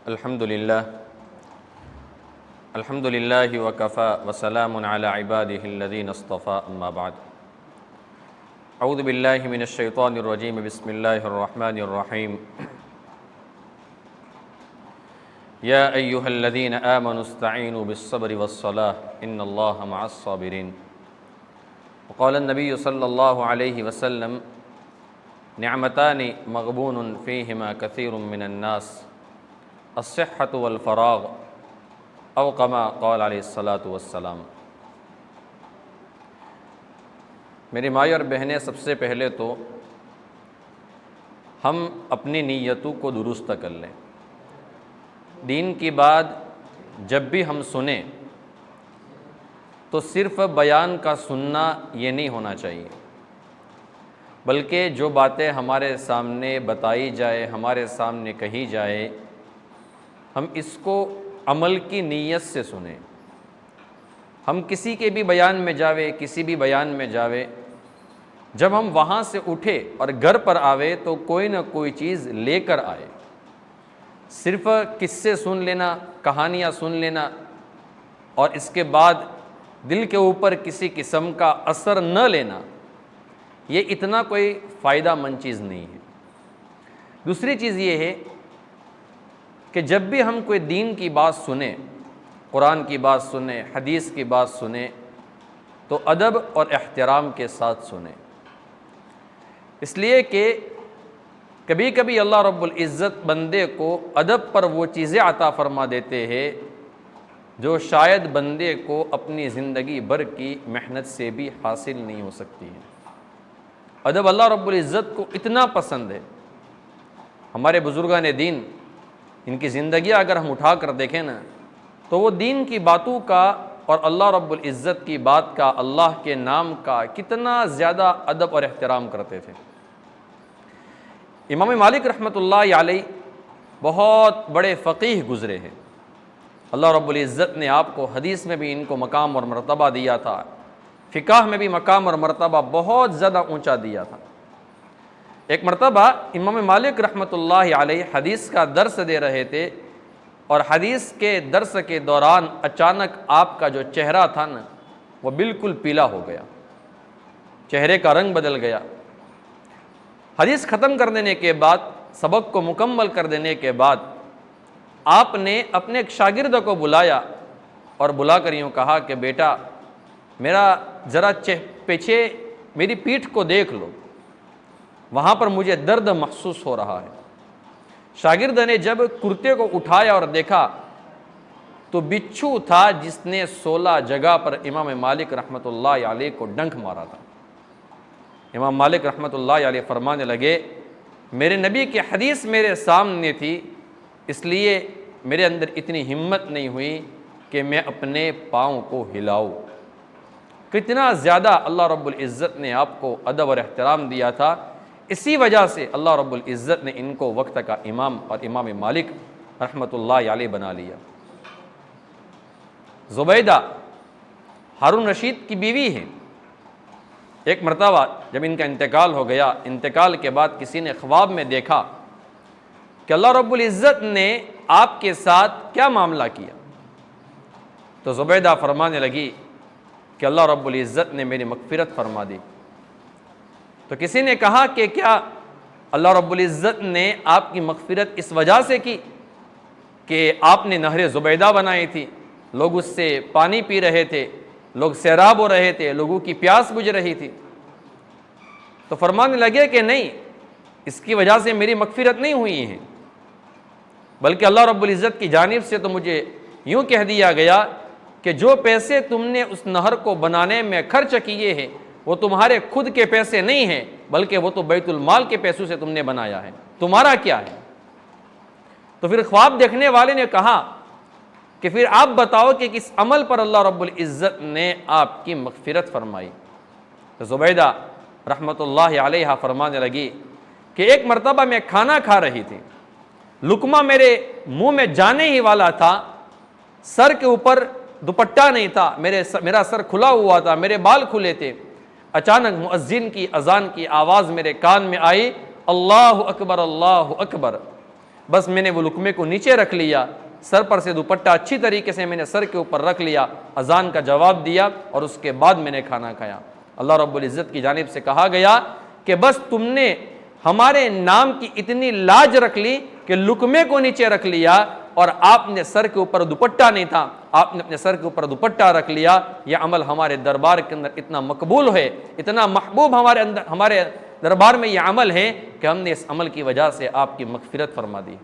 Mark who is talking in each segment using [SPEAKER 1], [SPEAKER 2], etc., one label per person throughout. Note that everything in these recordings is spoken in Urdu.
[SPEAKER 1] الحمد للہ وکفى وسلام علی عباده الذین اصطفى اما بعد اعوذ باللہ من الشیطان الرجیم بسم اللہ الرحمن الرحیم یا ایہا الذین آمنوا استعینوا بالصبر والصلاة ان اللہ مع الصابرین وقال النبی صلی اللہ علیہ وسلم نعمتان مغبون فیہما کثیر من الناس الصحة والفراغ او کما قال علیہ الصلاۃ والسلام۔ میری مائی اور بہنیں، سب سے پہلے تو ہم اپنی نیتوں کو درست کر لیں۔ دین کی بات جب بھی ہم سنیں تو صرف بیان کا سننا یہ نہیں ہونا چاہیے، بلکہ جو باتیں ہمارے سامنے بتائی جائے، ہمارے سامنے کہی جائے، ہم اس کو عمل کی نیت سے سنیں۔ ہم کسی کے بھی بیان میں جاوے، کسی بھی بیان میں جاوے، جب ہم وہاں سے اٹھے اور گھر پر آوے تو کوئی نہ کوئی چیز لے کر آئے۔ صرف قصے سن لینا، کہانیاں سن لینا اور اس کے بعد دل کے اوپر کسی قسم کا اثر نہ لینا، یہ اتنا کوئی فائدہ مند چیز نہیں ہے۔ دوسری چیز یہ ہے کہ جب بھی ہم کوئی دین کی بات سنیں، قرآن کی بات سنیں، حدیث کی بات سنیں، تو ادب اور احترام کے ساتھ سنیں۔ اس لیے کہ کبھی کبھی اللہ رب العزت بندے کو ادب پر وہ چیزیں عطا فرما دیتے ہیں جو شاید بندے کو اپنی زندگی بھر کی محنت سے بھی حاصل نہیں ہو سکتی ہے۔ ادب اللہ رب العزت کو اتنا پسند ہے۔ ہمارے بزرگان دین، ان کی زندگیاں اگر ہم اٹھا کر دیکھیں نا، تو وہ دین کی باتوں کا اور اللہ رب العزت کی بات کا، اللہ کے نام کا کتنا زیادہ ادب اور احترام کرتے تھے۔ امام مالک رحمۃ اللہ علیہ بہت بڑے فقیہ گزرے ہیں۔ اللہ رب العزت نے آپ کو حدیث میں بھی ان کو مقام اور مرتبہ دیا تھا، فقہ میں بھی مقام اور مرتبہ بہت زیادہ اونچا دیا تھا۔ ایک مرتبہ امام مالک رحمۃ اللہ علیہ حدیث کا درس دے رہے تھے، اور حدیث کے درس کے دوران اچانک آپ کا جو چہرہ تھا نا، وہ بالکل پیلا ہو گیا، چہرے کا رنگ بدل گیا۔ حدیث ختم کر دینے کے بعد، سبق کو مکمل کر دینے کے بعد، آپ نے اپنے ایک شاگرد کو بلایا اور بلا کر یوں کہا کہ بیٹا، میرا ذرا پیچھے میری پیٹھ کو دیکھ لو، وہاں پر مجھے درد محسوس ہو رہا ہے۔ شاگرد نے جب کرتے کو اٹھایا اور دیکھا تو بچھو تھا جس نے 16 جگہ پر امام مالک رحمۃ اللہ علیہ کو ڈنک مارا تھا۔ امام مالک رحمۃ اللہ علیہ فرمانے لگے، میرے نبی کی حدیث میرے سامنے تھی، اس لیے میرے اندر اتنی ہمت نہیں ہوئی کہ میں اپنے پاؤں کو ہلاؤں۔ کتنا زیادہ اللہ رب العزت نے آپ کو ادب اور احترام دیا تھا، اسی وجہ سے اللہ رب العزت نے ان کو وقت کا امام اور امام مالک رحمۃ اللہ علیہ بنا لیا۔ زبیدہ ہارون رشید کی بیوی ہیں۔ ایک مرتبہ جب ان کا انتقال ہو گیا، انتقال کے بعد کسی نے خواب میں دیکھا کہ اللہ رب العزت نے آپ کے ساتھ کیا معاملہ کیا، تو زبیدہ فرمانے لگی کہ اللہ رب العزت نے میری مغفرت فرما دی۔ تو کسی نے کہا کہ کیا اللہ رب العزت نے آپ کی مغفرت اس وجہ سے کی کہ آپ نے نہر زبیدہ بنائی تھی، لوگ اس سے پانی پی رہے تھے، لوگ سیراب ہو رہے تھے، لوگوں کی پیاس بجھ رہی تھی؟ تو فرمانے لگے کہ نہیں، اس کی وجہ سے میری مغفرت نہیں ہوئی ہے، بلکہ اللہ رب العزت کی جانب سے تو مجھے یوں کہہ دیا گیا کہ جو پیسے تم نے اس نہر کو بنانے میں خرچ کیے ہیں وہ تمہارے خود کے پیسے نہیں ہیں، بلکہ وہ تو بیت المال کے پیسوں سے تم نے بنایا ہے، تمہارا کیا ہے؟ تو پھر خواب دیکھنے والے نے کہا کہ پھر آپ بتاؤ کہ کس عمل پر اللہ رب العزت نے آپ کی مغفرت فرمائی؟ تو زبیدہ رحمۃ اللہ علیہ فرمانے لگی کہ ایک مرتبہ میں کھانا کھا رہی تھی، لقمہ میرے منہ میں جانے ہی والا تھا، سر کے اوپر دوپٹہ نہیں تھا، میرا سر کھلا ہوا تھا، میرے بال کھلے تھے۔ اچانک مؤذن کی اذان کی آواز میرے کان میں آئی، اللہ اکبر اللہ اکبر۔ بس میں نے وہ لقمے کو نیچے رکھ لیا، سر پر سے دوپٹہ اچھی طریقے سے میں نے سر کے اوپر رکھ لیا، اذان کا جواب دیا اور اس کے بعد میں نے کھانا کھایا۔ اللہ رب العزت کی جانب سے کہا گیا کہ بس تم نے ہمارے نام کی اتنی لاج رکھ لی کہ لقمے کو نیچے رکھ لیا اور آپ نے سر کے اوپر دوپٹہ نہیں تھا، آپ نے اپنے سر کے اوپر دوپٹہ رکھ لیا۔ یہ عمل ہمارے دربار کے اندر اتنا مقبول ہے، اتنا محبوب ہمارے دربار میں یہ عمل ہے کہ ہم نے اس عمل کی وجہ سے آپ کی مغفرت فرما دی۔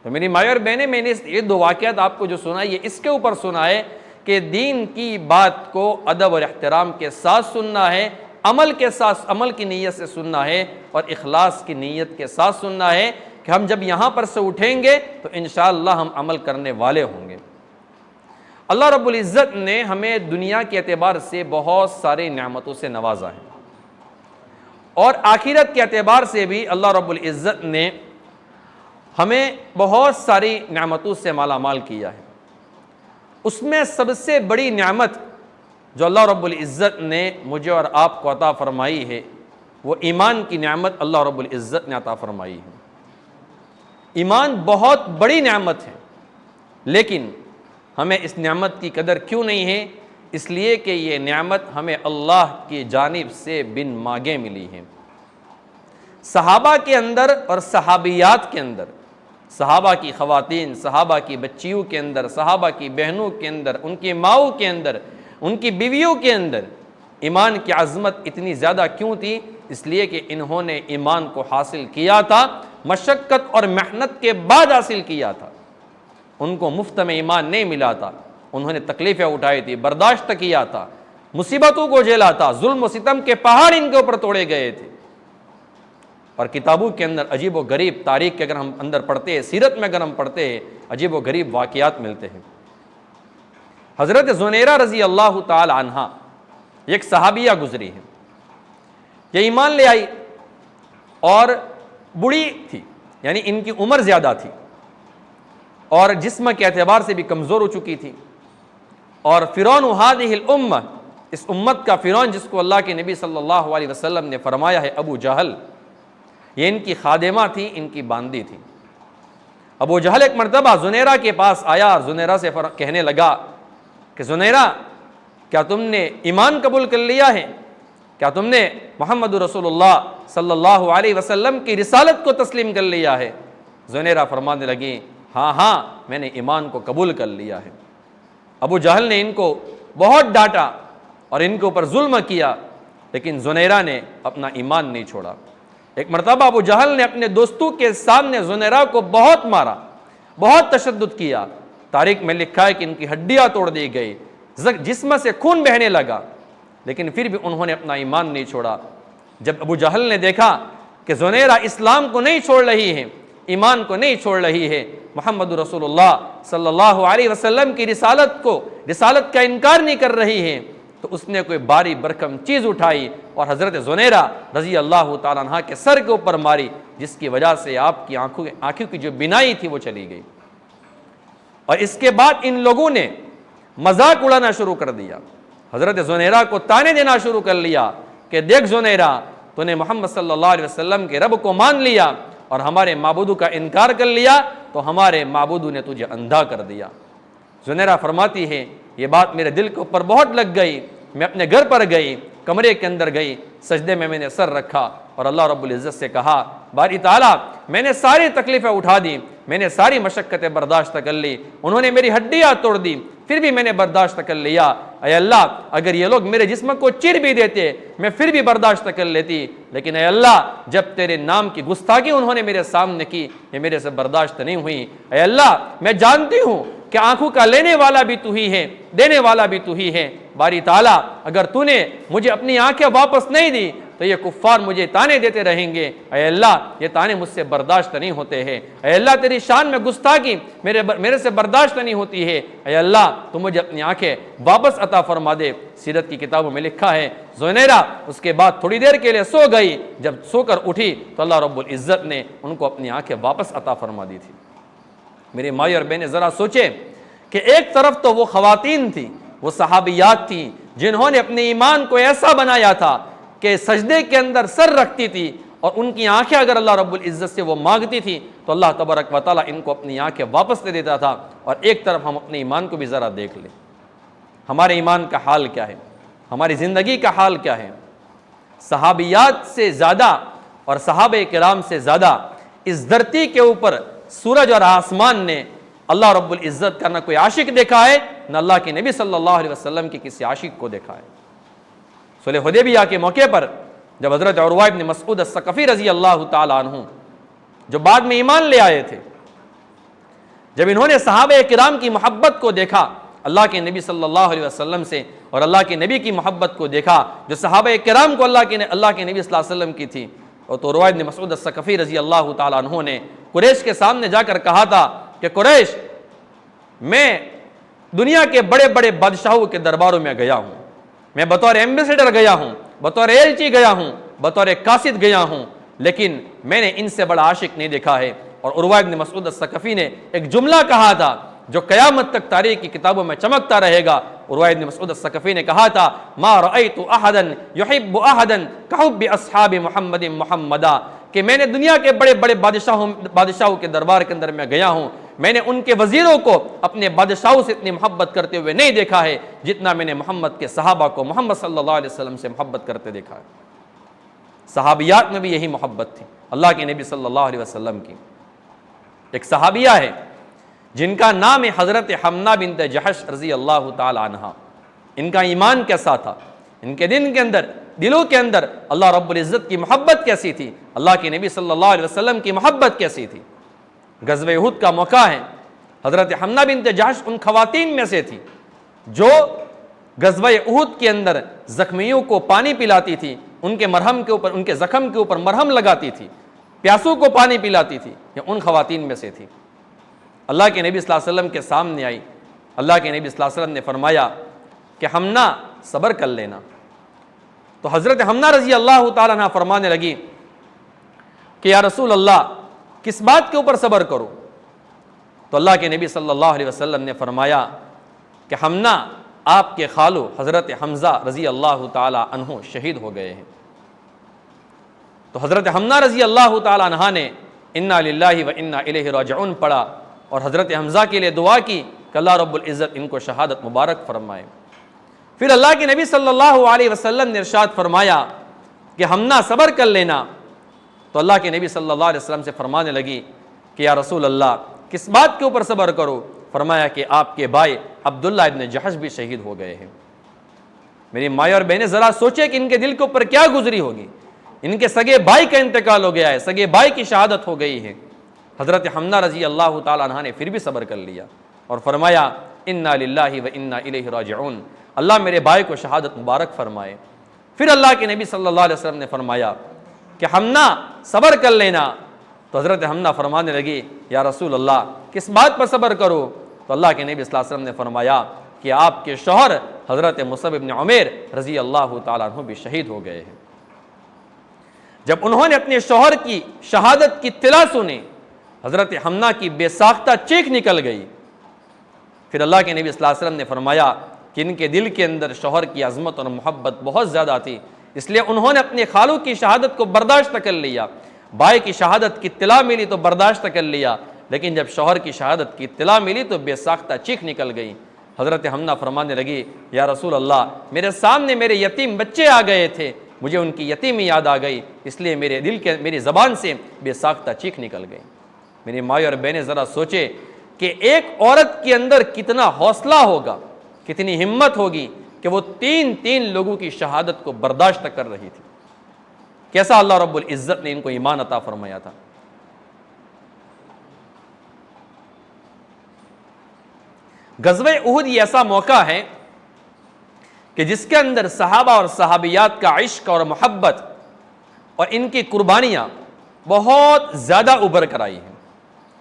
[SPEAKER 1] تو میری مائیں اور بہنیں، میں نے یہ دو واقعات آپ کو جو سنائے یہ اس کے اوپر سنائے کہ دین کی بات کو ادب اور احترام کے ساتھ سننا ہے، عمل کے ساتھ، عمل کی نیت سے سننا ہے اور اخلاص کی نیت کے ساتھ سننا ہے کہ ہم جب یہاں پر سے اٹھیں گے تو انشاءاللہ ہم عمل کرنے والے ہوں گے۔ اللہ رب العزت نے ہمیں دنیا کے اعتبار سے بہت ساری نعمتوں سے نوازا ہے اور آخرت کے اعتبار سے بھی اللہ رب العزت نے ہمیں بہت ساری نعمتوں سے مالا مال کیا ہے۔ اس میں سب سے بڑی نعمت جو اللہ رب العزت نے مجھے اور آپ کو عطا فرمائی ہے وہ ایمان کی نعمت اللہ رب العزت نے عطا فرمائی ہے۔ ایمان بہت بڑی نعمت ہے، لیکن ہمیں اس نعمت کی قدر کیوں نہیں ہے؟ اس لیے کہ یہ نعمت ہمیں اللہ کی جانب سے بن مانگے ملی ہے۔ صحابہ کے اندر اور صحابیات کے اندر، صحابہ کی خواتین، صحابہ کی بچیوں کے اندر، صحابہ کی بہنوں کے اندر، ان کی ماؤں کے اندر، ان کی بیویوں کے اندر ایمان کی عظمت اتنی زیادہ کیوں تھی؟ اس لیے کہ انہوں نے ایمان کو حاصل کیا تھا، مشقت اور محنت کے بعد حاصل کیا تھا۔ ان کو مفت میں ایمان نہیں ملا تھا، انہوں نے تکلیفیں اٹھائی تھی، برداشت کیا تھا، مصیبتوں کو جھیلا تھا، ظلم و ستم کے پہاڑ ان کے اوپر توڑے گئے تھے۔ اور کتابوں کے اندر عجیب و غریب تاریخ کے اگر ہم اندر پڑھتے ہیں، سیرت میں اگر ہم پڑھتے ہیں، عجیب و غریب واقعات ملتے ہیں۔ حضرت زنیرہ رضی اللہ تعالی عنہا ایک صحابیہ گزری ہے، یہ ایمان لے آئی اور بوڑھی تھی، یعنی ان کی عمر زیادہ تھی اور جسم کے اعتبار سے بھی کمزور ہو چکی تھی۔ اور فرعون هذه الامہ، اس امت کا فرعون جس کو اللہ کے نبی صلی اللہ علیہ وسلم نے فرمایا ہے ابو جہل، یہ ان کی خادمہ تھی، ان کی باندی تھی۔ ابو جہل ایک مرتبہ زنیرہ کے پاس آیا اور زنیرہ سے کہنے لگا کہ زنیرہ، کیا تم نے ایمان قبول کر لیا ہے؟ کیا تم نے محمد رسول اللہ صلی اللہ علیہ وسلم کی رسالت کو تسلیم کر لیا ہے؟ زنیرہ فرمانے لگی، ہاں ہاں میں نے ایمان کو قبول کر لیا ہے۔ ابو جہل نے ان کو بہت ڈانٹا اور ان کے اوپر ظلم کیا، لیکن زنیرہ نے اپنا ایمان نہیں چھوڑا۔ ایک مرتبہ ابو جہل نے اپنے دوستوں کے سامنے زنیرہ کو بہت مارا، بہت تشدد کیا۔ تاریخ میں لکھا ہے کہ ان کی ہڈیاں توڑ دی گئی، جسم سے خون بہنے لگا، لیکن پھر بھی انہوں نے اپنا ایمان نہیں چھوڑا۔ جب ابو جہل نے دیکھا کہ زنیرہ اسلام کو نہیں چھوڑ رہی ہے، ایمان کو نہیں چھوڑ رہی ہے، محمد رسول اللہ صلی اللہ علیہ وسلم کی رسالت کا انکار نہیں کر رہی ہے، تو اس نے کوئی باری برکم چیز اٹھائی اور حضرت زنیرہ رضی اللہ تعالیٰ عنہ کے سر کے اوپر ماری، جس کی وجہ سے آپ کی آنکھوں کی جو بینائی تھی وہ چلی گئی۔ اور اس کے بعد ان لوگوں نے مذاق اڑانا شروع کر دیا، حضرت زنیرہ کو تانے دینا شروع کر لیا کہ دیکھ زنیرہ، تو نے محمد صلی اللہ علیہ وسلم کے رب کو مان لیا اور ہمارے معبودوں کا انکار کر لیا، تو ہمارے معبودوں نے تجھے اندھا کر دیا۔ زنیرہ فرماتی ہے یہ بات میرے دل کے اوپر بہت لگ گئی، میں اپنے گھر پر گئی، کمرے کے اندر گئی، سجدے میں نے سر رکھا اور اللہ رب العزت سے کہا، باری تعالیٰ میں نے ساری تکلیفیں اٹھا دی، میں نے ساری مشقتیں برداشت کر لی، انہوں نے میری ہڈیاں توڑ دی، پھر بھی میں نے برداشت کر لیا۔ اے اللہ، اگر یہ لوگ میرے جسم کو چیر بھی دیتے میں پھر بھی برداشت کر لیتی، لیکن اے اللہ جب تیرے نام کی گستاخی انہوں نے میرے سامنے کی، یہ میرے سے برداشت نہیں ہوئی۔ اے اللہ میں جانتی ہوں کہ آنکھوں کا لینے والا بھی تو ہی ہے، دینے والا بھی تو ہی ہے، باری تعالیٰ اگر تو نے مجھے اپنی آنکھیں واپس نہیں دی تو یہ کفار مجھے تانے دیتے رہیں گے۔ اے اللہ یہ تانے مجھ سے برداشت نہیں ہوتے ہیں، اے اللہ تیری شان میں گستاخی میرے سے برداشت نہیں ہوتی ہے، اے اللہ تو مجھے اپنی آنکھیں واپس عطا فرما دے۔ سیرت کی کتابوں میں لکھا ہے زنیرہ اس کے بعد تھوڑی دیر کے لیے سو گئی، جب سو کر اٹھی تو اللہ رب العزت نے ان کو اپنی آنکھیں واپس عطا فرما دی تھی۔ میرے مائی اور بہنیں ذرا سوچیں کہ ایک طرف تو وہ خواتین تھیں، وہ صحابیات تھیں جنہوں نے اپنے ایمان کو ایسا بنایا تھا کہ سجدے کے اندر سر رکھتی تھی اور ان کی آنکھیں اگر اللہ رب العزت سے وہ مانگتی تھی تو اللہ تبارک و تعالیٰ ان کو اپنی آنکھیں واپس دے دیتا تھا۔ اور ایک طرف ہم اپنے ایمان کو بھی ذرا دیکھ لیں، ہمارے ایمان کا حال کیا ہے، ہماری زندگی کا حال کیا ہے۔ صحابیات سے زیادہ اور صحابہ کرام سے زیادہ اس دھرتی کے اوپر سورج اور آسمان نے اللہ رب العزت کا نہ کوئی عاشق دیکھا ہے، نہ اللہ کے نبی صلی اللہ علیہ وسلم کی کسی عاشق کو دیکھا ہے۔ صلح حدیبیہ کے موقع پر جب حضرت عروہ بن مسعود الثقفی رضی اللہ تعالیٰ عنہ جو بعد میں ایمان لے آئے تھے، جب انہوں نے صحابہ کرام کی محبت کو دیکھا اللہ کے نبی صلی اللہ علیہ وسلم سے، اور اللہ کے نبی کی محبت کو دیکھا جو صحابہ کرام کو اللہ کے نبی صلی اللہ علیہ وسلم کی تھی، اور تو عروہ بن مسعود الثقفی رضی اللہ تعالیٰ عنہ نے قریش کے سامنے جا کر کہا تھا کہ قریش، میں دنیا کے بڑے بڑے بادشاہوں کے درباروں میں گیا ہوں، میں بطور ایمبیسیڈر گیا ہوں، بطور ایلچی گیا ہوں، بطور قاصد گیا ہوں، لیکن میں نے ان سے بڑا عاشق نہیں دیکھا ہے۔ اور عروہ بن مسعود الثقفی نے ایک جملہ کہا تھا جو قیامت تک تاریخ کی کتابوں میں چمکتا رہے گا۔ عروہ بن مسعود الثقفی نے کہا تھا، ما رأیت احدا یحب احدا کحب اصحاب محمد محمدا، کہ میں نے دنیا کے بڑے بڑے بادشاہوں کے دربار کے اندر میں گیا ہوں، میں نے ان کے وزیروں کو اپنے بادشاہوں سے اتنی محبت کرتے ہوئے نہیں دیکھا ہے جتنا میں نے محمد کے صحابہ کو محمد صلی اللہ علیہ وسلم سے محبت کرتے دیکھا ہے۔ صحابیات میں بھی یہی محبت تھی اللہ کے نبی صلی اللہ علیہ وسلم کی۔ ایک صحابیہ ہے جن کا نام ہے حضرت حمنہ بنت جحش رضی اللہ تعالی عنہ۔ ان کا ایمان کیسا تھا، ان کے دلوں کے اندر اللہ رب العزت کی محبت کیسی تھی، اللہ کے نبی صلی اللہ علیہ وسلم کی محبت کیسی تھی۔ غزوہ احد کا موقع ہے، حضرت حمنہ بنت جحش ان خواتین میں سے تھی جو غزوہ احد کے اندر زخمیوں کو پانی پلاتی تھی، ان کے زخم کے اوپر مرہم لگاتی تھی، پیاسوں کو پانی پلاتی تھی، یہ ان خواتین میں سے تھی۔ اللہ کے نبی صلی اللہ علیہ وسلم کے سامنے آئی، اللہ کے نبی صلی اللہ علیہ وسلم نے فرمایا کہ حمنہ صبر کر لینا۔ تو حضرت حمنہ رضی اللہ تعالیٰ عنہ فرمانے لگی کہ یا رسول اللہ کس بات کے اوپر صبر کرو؟ تو اللہ کے نبی صلی اللہ علیہ وسلم نے فرمایا کہ حمنہ، آپ کے خالو حضرت حمزہ رضی اللہ تعالیٰ عنہ شہید ہو گئے ہیں۔ تو حضرت حمنہ رضی اللہ تعالیٰ عنہ نے انا للہ و انا الیہ راجعون پڑھا اور حضرت حمزہ کے لیے دعا کی کہ اللہ رب العزت ان کو شہادت مبارک فرمائے۔ پھر اللہ کے نبی صلی اللہ علیہ وسلم نے ارشاد فرمایا کہ حمنہ صبر کر لینا۔ تو اللہ کے نبی صلی اللہ علیہ وسلم سے فرمانے لگی کہ یا رسول اللہ کس بات کے اوپر صبر کرو؟ فرمایا کہ آپ کے بھائی عبداللہ ابن جحش بھی شہید ہو گئے ہیں۔ میری مائیں اور بہنیں ذرا سوچے کہ ان کے دل کے اوپر کیا گزری ہوگی، ان کے سگے بھائی کا انتقال ہو گیا ہے، سگے بھائی کی شہادت ہو گئی ہے۔ حضرت حمنہ رضی اللہ تعالیٰ عنہ نے پھر بھی صبر کر لیا اور فرمایا انا للہ و انا الیہ راجعون، اللہ میرے بھائی کو شہادت مبارک فرمائے۔ پھر اللہ کے نبی صلی اللہ علیہ وسلم نے فرمایا کہ حمنہ صبر کر لینا۔ تو حضرت حمنہ فرمانے لگی یا رسول اللہ کس بات پر صبر کرو؟ تو اللہ کے نبی صلی اللہ علیہ وسلم نے فرمایا کہ آپ کے شوہر حضرت مصعب بن عمیر رضی اللہ تعالیٰ عنہ بھی شہید ہو گئے ہیں۔ جب انہوں نے اپنے شوہر کی شہادت کی اطلاع سنی، حضرت حمنہ کی بے ساختہ چیخ نکل گئی۔ پھر اللہ کے نبی صلی اللہ علیہ وسلم نے فرمایا کہ ان کے دل کے اندر شوہر کی عظمت اور محبت بہت زیادہ تھی، اس لیے انہوں نے اپنے خالو کی شہادت کو برداشت کر لیا۔ بھائی کی شہادت کی اطلاع ملی تو برداشت کر لیا، لیکن جب شوہر کی شہادت کی اطلاع ملی تو بے ساختہ چیخ نکل گئی۔ حضرت حمنہ فرمانے لگی یا رسول اللہ میرے سامنے میرے یتیم بچے آ گئے تھے، مجھے ان کی یتیمی یاد آ گئی، اس لیے میری زبان سے بے ساختہ چیخ نکل گئی۔ میری مائیں اور بہنیں ذرا سوچے کہ ایک عورت کے اندر کتنا حوصلہ ہوگا، کتنی ہمت ہوگی کہ وہ تین لوگوں کی شہادت کو برداشت کر رہی تھی۔ کیسا اللہ رب العزت نے ان کو ایمان عطا فرمایا تھا۔ غزوہ احد یہ ایسا موقع ہے کہ جس کے اندر صحابہ اور صحابیات کا عشق اور محبت اور ان کی قربانیاں بہت زیادہ ابھر کر آئی ہیں،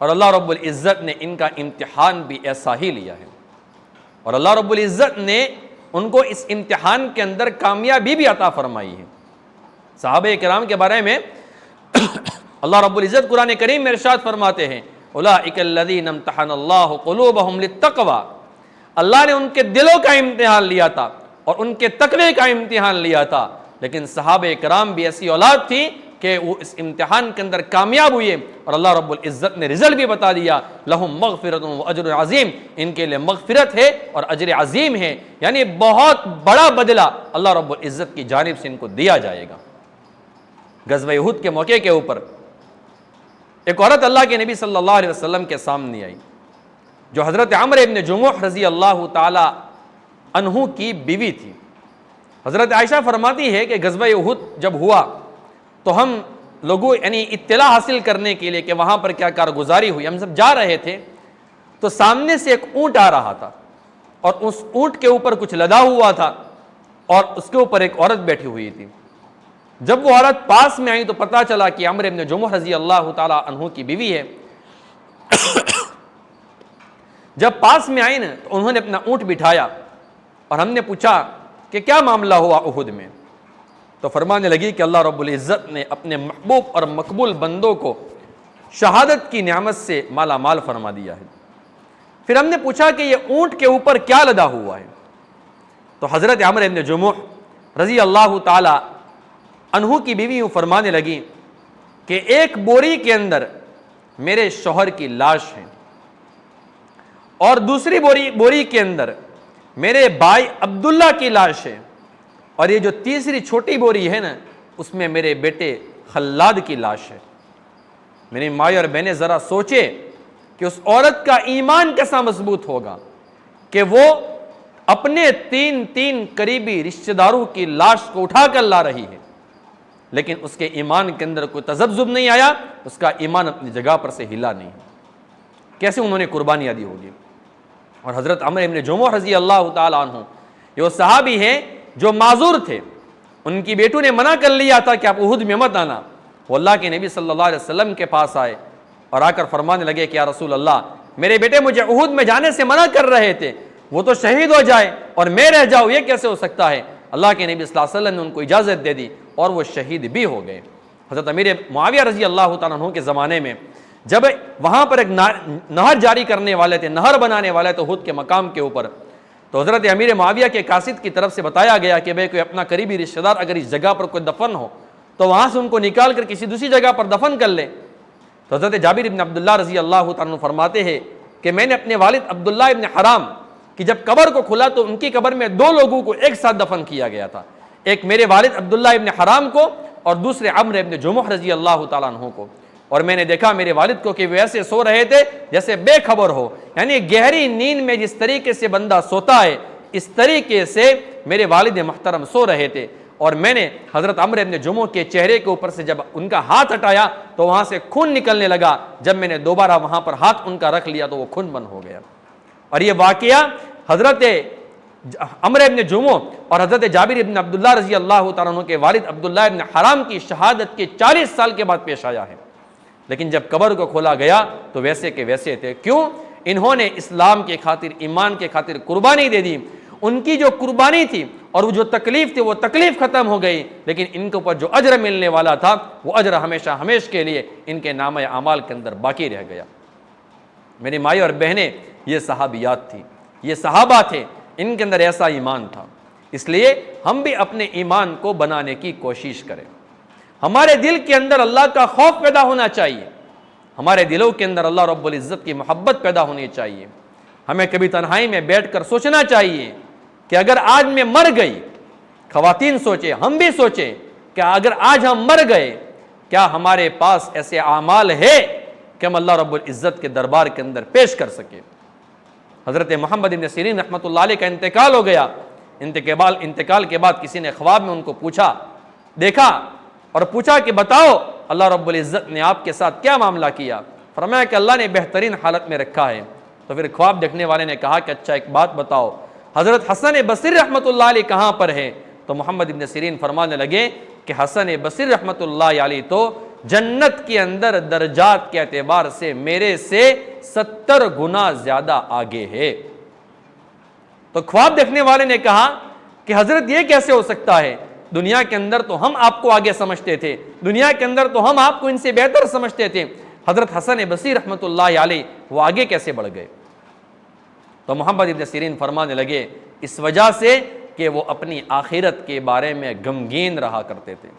[SPEAKER 1] اور اللہ رب العزت نے ان کا امتحان بھی ایسا ہی لیا ہے، اور اللہ رب العزت نے ان کو اس امتحان کے اندر کامیابی بھی عطا فرمائی ہے۔ صحابہ کرام کے بارے میں اللہ رب العزت قرآن کریم میں ارشاد فرماتے ہیں اولئک الذین امتحن اللہ قلوبہم للتقوی، اللہ نے ان کے دلوں کا امتحان لیا تھا اور ان کے تقوی کا امتحان لیا تھا۔ لیکن صحابہ کرام بھی ایسی اولاد تھی کہ وہ اس امتحان کے اندر کامیاب ہوئے اور اللہ رب العزت نے رزلٹ بھی بتا دیا، لہم مغفرۃ و اجر عظیم، ان کے لیے مغفرت ہے اور اجر عظیم ہے، یعنی بہت بڑا بدلہ اللہ رب العزت کی جانب سے ان کو دیا جائے گا۔ غزوہ احد کے موقع کے اوپر ایک عورت اللہ کے نبی صلی اللہ علیہ وسلم کے سامنے آئی، جو حضرت عمرو ابن جموح رضی اللہ تعالی عنہ کی بیوی تھی۔ حضرت عائشہ فرماتی ہے کہ غزوہ احد جب ہوا تو ہم لوگوں یعنی اطلاع حاصل کرنے کے لیے کہ وہاں پر کیا کارگزاری ہوئی، ہم سب جا رہے تھے تو سامنے سے ایک اونٹ آ رہا تھا اور اس اونٹ کے اوپر کچھ لدا ہوا تھا اور اس کے اوپر ایک عورت بیٹھی ہوئی تھی۔ جب وہ عورت پاس میں آئی تو پتہ چلا کہ عمرو ابن جموح رضی اللہ تعالی عنہ کی بیوی ہے۔ جب پاس میں آئی نا تو انہوں نے اپنا اونٹ بٹھایا اور ہم نے پوچھا کہ کیا معاملہ ہوا احد میں، تو فرمانے لگی کہ اللہ رب العزت نے اپنے محبوب اور مقبول بندوں کو شہادت کی نعمت سے مالا مال فرما دیا ہے۔ پھر ہم نے پوچھا کہ یہ اونٹ کے اوپر کیا لدا ہوا ہے، تو حضرت عمرو ابن جموح رضی اللہ تعالی عنہ کی بیوی یوں فرمانے لگی کہ ایک بوری کے اندر میرے شوہر کی لاش ہے اور دوسری بوری کے اندر میرے بھائی عبداللہ کی لاش ہے، اور یہ جو تیسری چھوٹی بوری ہے نا اس میں میرے بیٹے خلاد کی لاش ہے۔ میری مائی اور بہنیں ذرا سوچے کہ اس عورت کا ایمان کیسا مضبوط ہوگا کہ وہ اپنے تین قریبی رشتہ داروں کی لاش کو اٹھا کر لا رہی ہے، لیکن اس کے ایمان کے اندر کوئی تذبذب نہیں آیا، اس کا ایمان اپنی جگہ پر سے ہلا نہیں۔ کیسے انہوں نے قربانیاں دی ہوگی۔ اور حضرت عمرو ابن جموح رضی اللہ تعالی عنہ یہ وہ صحابی ہیں جو معذور تھے، ان کی بیٹوں نے منع کر لیا تھا کہ آپ احد میں مت آنا، وہ اللہ کے نبی صلی اللہ علیہ وسلم کے پاس آئے اور آ کر فرمانے لگے کہ یا رسول اللہ، میرے بیٹے مجھے احد میں جانے سے منع کر رہے تھے، وہ تو شہید ہو جائے اور میں رہ جاؤں، یہ کیسے ہو سکتا ہے؟ اللہ کے نبی صلی اللہ علیہ وسلم نے ان کو اجازت دے دی اور وہ شہید بھی ہو گئے۔ حضرت امیر معاویہ رضی اللہ تعالیٰ عنہ کے زمانے میں جب وہاں پر ایک نہر جاری کرنے والے تھے، نہر بنانے والے تھے احد کے مقام کے اوپر، تو حضرت امیر معاویہ کے قاصد کی طرف سے بتایا گیا کہ بھئی کوئی اپنا قریبی رشتہ دار اگر اس جگہ پر کوئی دفن ہو تو وہاں سے ان کو نکال کر کسی دوسری جگہ پر دفن کر لے۔ تو حضرت جابر ابن عبداللہ رضی اللہ تعالیٰ عنہ فرماتے ہیں کہ میں نے اپنے والد عبداللہ ابن حرام کی جب قبر کو کھلا تو ان کی قبر میں دو لوگوں کو ایک ساتھ دفن کیا گیا تھا، ایک میرے والد عبداللہ ابن حرام کو اور دوسرے عمرو ابن جموح رضی اللہ تعالیٰ عنہ کو، اور میں نے دیکھا میرے والد کو کہ وہ ایسے سو رہے تھے جیسے بے خبر ہو، یعنی گہری نیند میں جس طریقے سے بندہ سوتا ہے اس طریقے سے میرے والد محترم سو رہے تھے، اور میں نے حضرت عمرو ابن جموح کے چہرے کے اوپر سے جب ان کا ہاتھ ہٹایا تو وہاں سے خون نکلنے لگا، جب میں نے دوبارہ وہاں پر ہاتھ ان کا رکھ لیا تو وہ خون بند ہو گیا۔ اور یہ واقعہ حضرت عمرو ابن جموح اور حضرت جابر ابن عبداللہ رضی اللہ تعالیٰ عنہ کے والد عبداللہ ابن حرام کی شہادت کے 40 سال کے بعد پیش آیا ہے، لیکن جب قبر کو کھولا گیا تو ویسے کے ویسے تھے۔ کیوں؟ انہوں نے اسلام کے خاطر، ایمان کے خاطر قربانی دے دی، ان کی جو قربانی تھی اور وہ جو تکلیف تھی وہ تکلیف ختم ہو گئی، لیکن ان کے اوپر جو اجر ملنے والا تھا وہ اجر ہمیشہ ہمیشہ کے لیے ان کے نامہ اعمال کے اندر باقی رہ گیا۔ میری مائی اور بہنیں، یہ صحابیات تھی، یہ صحابہ تھے، ان کے اندر ایسا ایمان تھا۔ اس لیے ہم بھی اپنے ایمان کو بنانے کی کوشش کریں، ہمارے دل کے اندر اللہ کا خوف پیدا ہونا چاہیے، ہمارے دلوں کے اندر اللہ رب العزت کی محبت پیدا ہونی چاہیے۔ ہمیں کبھی تنہائی میں بیٹھ کر سوچنا چاہیے کہ اگر آج میں مر گئی، خواتین سوچیں، ہم بھی سوچیں کہ اگر آج ہم مر گئے کیا ہمارے پاس ایسے اعمال ہے کہ ہم اللہ رب العزت کے دربار کے اندر پیش کر سکیں۔ حضرت محمد بن سیرین رحمۃ اللہ علیہ کا انتقال ہو گیا، انتقال کے بعد کسی نے خواب میں ان کو پوچھا، دیکھا اور پوچھا کہ بتاؤ اللہ رب العزت نے آپ کے ساتھ کیا معاملہ کیا؟ فرمایا کہ اللہ نے بہترین حالت میں رکھا ہے۔ تو پھر خواب دیکھنے والے نے کہا کہ اچھا ایک بات بتاؤ، حضرت حسن بصری رحمۃ اللہ علیہ کہاں پر ہے؟ تو محمد بن سیرین فرمانے لگے کہ حسن بصری رحمۃ اللہ علیہ تو جنت کے اندر درجات کے اعتبار سے میرے سے 70 گنا زیادہ آگے ہے۔ تو خواب دیکھنے والے نے کہا کہ حضرت یہ کیسے ہو سکتا ہے؟ دنیا کے اندر تو ہم آپ کو آگے سمجھتے تھے، دنیا کے اندر تو ہم آپ کو ان سے بہتر سمجھتے تھے، حضرت حسن بصری رحمۃ اللہ علیہ وہ آگے کیسے بڑھ گئے؟ تو محمد ابن سیرین فرمانے لگے اس وجہ سے کہ وہ اپنی آخرت کے بارے میں غمگین رہا کرتے تھے،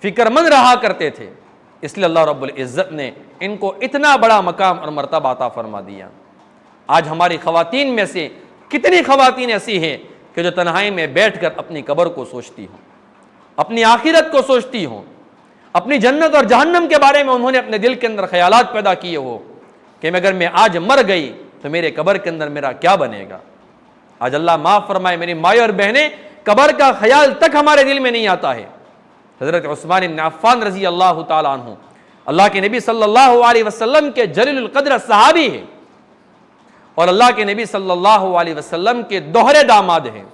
[SPEAKER 1] فکر مند رہا کرتے تھے، اس لیے اللہ رب العزت نے ان کو اتنا بڑا مقام اور مرتبہ عطا فرما دیا۔ آج ہماری خواتین میں سے کتنی خواتین ایسی ہیں کہ جو تنہائی میں بیٹھ کر اپنی قبر کو سوچتی ہوں، اپنی آخرت کو سوچتی ہوں، اپنی جنت اور جہنم کے بارے میں انہوں نے اپنے دل کے اندر خیالات پیدا کیے ہو کہ اگر میں آج مر گئی تو میرے قبر کے اندر میرا کیا بنے گا۔ آج اللہ معاف فرمائے میری مائیں اور بہنیں، قبر کا خیال تک ہمارے دل میں نہیں آتا ہے۔ حضرت عثمان بن عفان رضی اللہ تعالیٰ عنہ اللہ کے نبی صلی اللہ علیہ وسلم کے جلیل القدر صحابی ہیں، اور اللہ کے نبی صلی اللہ علیہ وسلم کے دوہرے داماد ہیں۔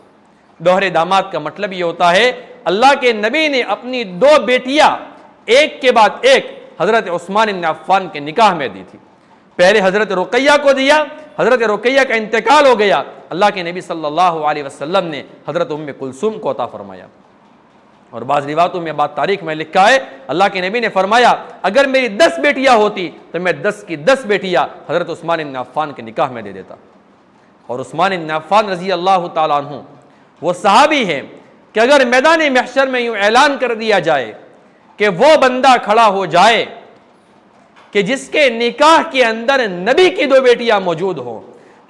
[SPEAKER 1] دوہرے داماد کا مطلب یہ ہوتا ہے اللہ کے نبی نے اپنی دو بیٹیاں ایک کے بعد ایک حضرت عثمان بن عفان کے نکاح میں دی تھی۔ پہلے حضرت رقیہ کو دیا، حضرت رقیہ کا انتقال ہو گیا، اللہ کے نبی صلی اللہ علیہ وسلم نے حضرت ام کلثوم کو عطا فرمایا۔ اور بعض روایتوں میں بات تاریخ میں لکھا ہے اللہ کے نبی نے فرمایا اگر میری 10 بیٹیاں ہوتی تو میں 10 کی 10 بیٹیاں حضرت عثمان بن عفان کے نکاح میں دے دیتا۔ اور عثمان بن عفان رضی اللہ تعالیٰ عنہ وہ صحابی ہیں کہ اگر میدان محشر میں یوں اعلان کر دیا جائے کہ وہ بندہ کھڑا ہو جائے کہ جس کے نکاح کے اندر نبی کی 2 بیٹیاں موجود ہوں،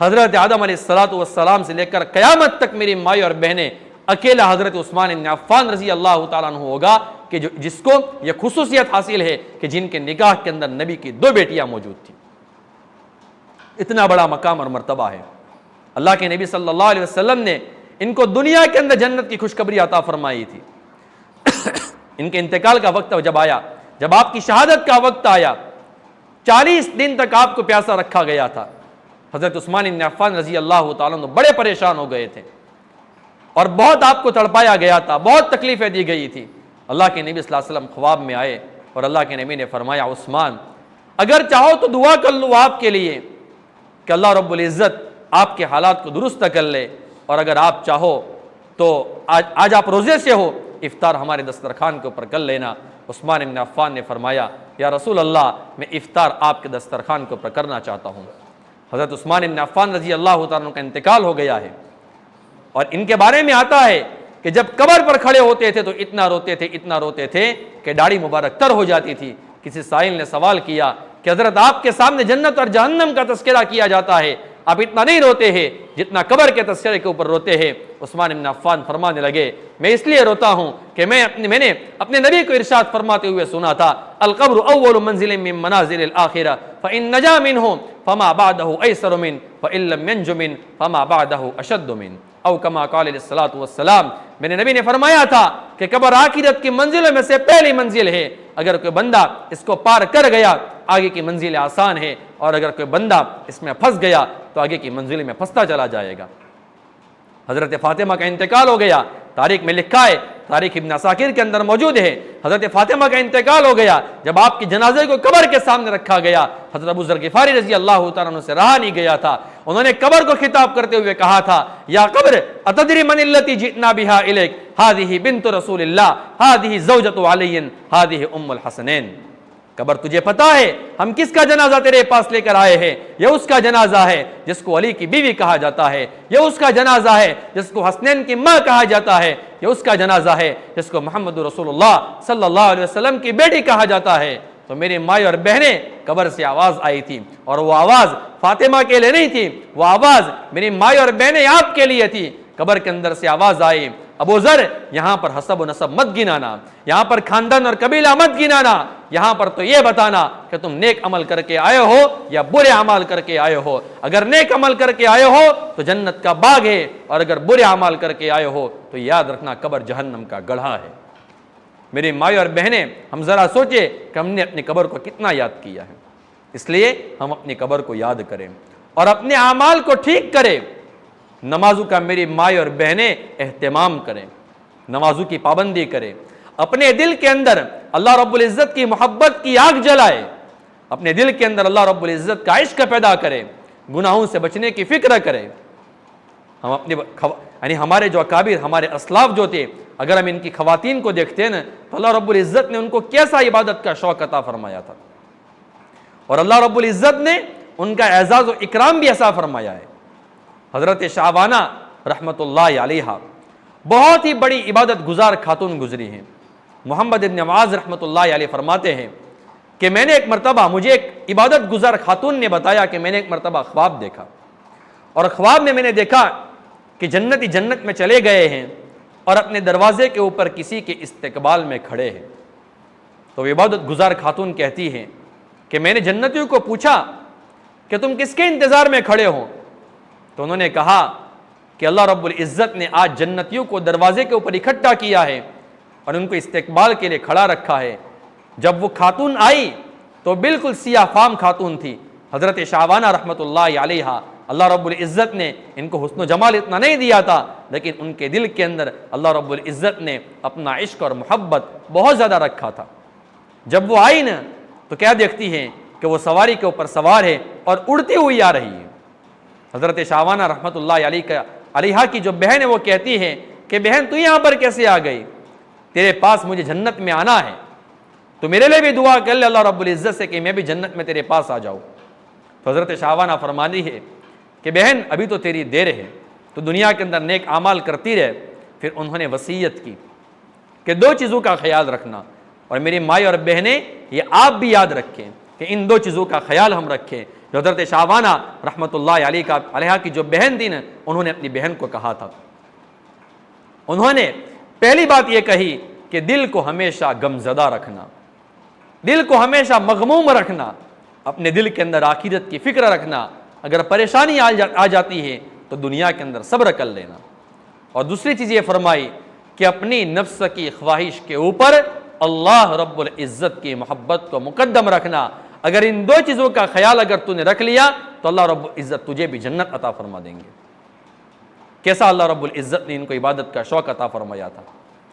[SPEAKER 1] حضرت آدم علیہ السلام سے لے کر قیامت تک میری مائیں اور بہنیں، اکیلا حضرت عثمان بن عفان رضی اللہ تعالیٰ عنہ ہوگا کہ جس کو یہ خصوصیت حاصل ہے کہ جن کے نکاح کے اندر نبی کی 2 بیٹیاں موجود تھیں۔ اتنا بڑا مقام اور مرتبہ ہے۔ اللہ کے نبی صلی اللہ علیہ وسلم نے ان کو دنیا کے اندر جنت کی خوشخبری عطا فرمائی تھی۔ ان کے انتقال کا وقت جب آیا، جب آپ کی شہادت کا وقت آیا، 40 دن تک آپ کو پیاسا رکھا گیا تھا۔ حضرت عثمان بن عفان رضی اللہ تعالیٰ عنہ بڑے پریشان ہو گئے تھے اور بہت آپ کو تڑپایا گیا تھا، بہت تکلیفیں دی گئی تھی۔ اللہ کے نبی صلی اللہ علیہ وسلم خواب میں آئے اور اللہ کے نبی نے فرمایا عثمان اگر چاہو تو دعا کر لو آپ کے لیے کہ اللہ رب العزت آپ کے حالات کو درست کر لے، اور اگر آپ چاہو تو آج آپ روزے سے ہو، افطار ہمارے دسترخوان کے اوپر کر لینا۔ عثمان بن عفان نے فرمایا یا رسول اللہ میں افطار آپ کے دسترخوان کے اوپر کرنا چاہتا ہوں۔ حضرت عثمان بن عفان رضی اللہ تعالیٰ کا انتقال ہو گیا ہے، اور ان کے بارے میں آتا ہے کہ جب قبر پر کھڑے ہوتے تھے تو اتنا روتے تھے کہ داڑھی مبارک تر ہو جاتی تھی۔ کسی سائل نے سوال کیا کہ حضرت آپ کے سامنے جنت اور جہنم کا تذکرہ کیا جاتا ہے، آپ اتنا نہیں روتے ہیں جتنا قبر کے تذکرے کے اوپر روتے ہیں۔ عثمان بن عفان فرمانے لگے میں اس لیے روتا ہوں کہ میں نے اپنے نبی کو ارشاد فرماتے ہوئے سنا تھا القبر اول منزل من منازل الاخرہ فان نجا منه فما بعده ایسر من فان لم ينج من فما بعده اشد من او کما قال علیہ الصلوۃ والسلام۔ میرے نبی نے فرمایا تھا کہ قبر آخرت کی منزلوں میں سے پہلی منزل ہے، اگر کوئی بندہ اس کو پار کر گیا آگے کی منزل آسان ہے، اور اگر کوئی بندہ اس میں پھنس گیا تو آگے کی منزل میں پھنستا چلا جائے گا۔ حضرت فاطمہ کا انتقال ہو گیا، تاریخ میں لکھا ہے، تاریخ ابن عساکر کے اندر موجود ہے، حضرت فاطمہ کا انتقال ہو گیا۔ جب آپ کی جنازے کو قبر کے سامنے رکھا گیا، حضرت ابو ذر غفاری رضی اللہ تعالیٰ عنہ سے رہا نہیں گیا تھا، انہوں نے قبر کو خطاب کرتے ہوئے کہا تھا یا قبر اتدری من التی جئنا بها الیک هذه بنت رسول اللہ هذه زوجۃ علی هذه ام الحسنین۔ قبر تجھے پتا ہے ہم کس کا جنازہ تیرے پاس لے کر آئے ہیں؟ یہ اس کا جنازہ ہے جس کو علی کی بیوی کہا جاتا ہے، یہ اس کا جنازہ ہے جس کو حسنین کی ماں کہا جاتا ہے، یہ اس کا جنازہ ہے جس کو محمد رسول اللہ صلی اللہ علیہ وسلم کی بیٹی کہا جاتا ہے۔ تو میری مائیں اور بہنیں قبر سے آواز آئی تھی، اور وہ آواز فاطمہ کے لیے نہیں تھی، وہ آواز میری مائیں اور بہنیں آپ کے لیے تھی۔ قبر کے اندر سے آواز آئی ابو ذر یہاں پر حسب و نسب مت گنانا، یہاں پر خاندان اور قبیلہ مت گنانا، یہاں پر تو یہ بتانا کہ تم نیک عمل کر کے آئے ہو یا برے اعمال کر کے آئے ہو۔ اگر نیک عمل کر کے آئے ہو تو جنت کا باغ ہے، اور اگر برے اعمال کر کے آئے ہو تو یاد رکھنا قبر جہنم کا گڑھا ہے۔ میری مائیں اور بہنیں ہم ذرا سوچے کہ ہم نے اپنی قبر کو کتنا یاد کیا ہے، اس لیے ہم اپنی قبر کو یاد کریں اور اپنے اعمال کو ٹھیک کریں۔ نمازوں کا میری مائیں اور بہنیں اہتمام کریں، نمازوں کی پابندی کریں، اپنے دل کے اندر اللہ رب العزت کی محبت کی آگ جلائے، اپنے دل کے اندر اللہ رب العزت کا عشق پیدا کریں، گناہوں سے بچنے کی فکر کریں۔ ہم اپنے ہمارے جو اکابر، ہمارے اسلاف جو تھے، اگر ہم ان کی خواتین کو دیکھتے ہیں نا تو اللہ رب العزت نے ان کو کیسا عبادت کا شوق عطا فرمایا تھا، اور اللہ رب العزت نے ان کا اعزاز و اکرام بھی ایسا فرمایا ہے۔ حضرت شعبانہ رحمت اللہ علیہا بہت ہی بڑی عبادت گزار خاتون گزری ہیں، محمد ابن معاذ رحمۃ اللہ علیہ فرماتے ہیں کہ میں نے ایک مرتبہ، مجھے ایک عبادت گزار خاتون نے بتایا کہ میں نے ایک مرتبہ خواب دیکھا، اور خواب میں نے دیکھا کہ جنتی جنت میں چلے گئے ہیں اور اپنے دروازے کے اوپر کسی کے استقبال میں کھڑے ہیں۔ تو عبادت گزار خاتون کہتی ہیں کہ میں نے جنتیوں کو پوچھا کہ تم کس کے انتظار میں کھڑے ہو؟ تو انہوں نے کہا کہ اللہ رب العزت نے آج جنتیوں کو دروازے کے اوپر اکٹھا کیا ہے اور ان کو استقبال کے لیے کھڑا رکھا ہے۔ جب وہ خاتون آئی تو بالکل سیاہ فام خاتون تھی، حضرت شعبانہ رحمۃ اللہ علیہا۔ اللہ رب العزت نے ان کو حسن و جمال اتنا نہیں دیا تھا، لیکن ان کے دل کے اندر اللہ رب العزت نے اپنا عشق اور محبت بہت زیادہ رکھا تھا۔ جب وہ آئی نا تو کیا دیکھتی ہیں کہ وہ سواری کے اوپر سوار ہے اور اڑتی ہوئی آ رہی ہے۔ حضرت شعبانہ رحمۃ اللہ علیہا کی جو بہن ہے وہ کہتی ہے کہ بہن تو یہاں پر کیسے آ گئی؟ تیرے پاس مجھے جنت میں آنا ہے، تو میرے لیے بھی دعا کر لے اللہ رب العزت سے کہ میں بھی جنت میں تیرے پاس آ جاؤں۔ تو حضرت شعبانہ فرمانی ہے کہ بہن ابھی تو تیری دیر ہے، تو دنیا کے اندر نیک اعمال کرتی رہے۔ پھر انہوں نے وصیت کی کہ دو چیزوں کا خیال رکھنا، اور میری مائیں اور بہنیں یہ آپ بھی یاد رکھیں کہ ان دو چیزوں کا خیال ہم رکھیں۔ جو حضرت شعبانہ رحمۃ اللہ علیہ کی جو بہن تھی نا، انہوں نے اپنی بہن کو کہا تھا، انہوں نے پہلی بات یہ کہی کہ دل کو ہمیشہ غمزدہ رکھنا، دل کو ہمیشہ مغموم رکھنا، اپنے دل کے اندر آخرت کی فکر رکھنا۔ اگر پریشانی آ جاتی ہے تو دنیا کے اندر صبر کر لینا۔ اور دوسری چیز یہ فرمائی کہ اپنی نفس کی خواہش کے اوپر اللہ رب العزت کی محبت کو مقدم رکھنا۔ اگر ان دو چیزوں کا خیال اگر تو نے رکھ لیا تو اللہ رب العزت تجھے بھی جنت عطا فرما دیں گے۔ کیسا اللہ رب العزت نے ان کو عبادت کا شوق عطا فرمایا تھا،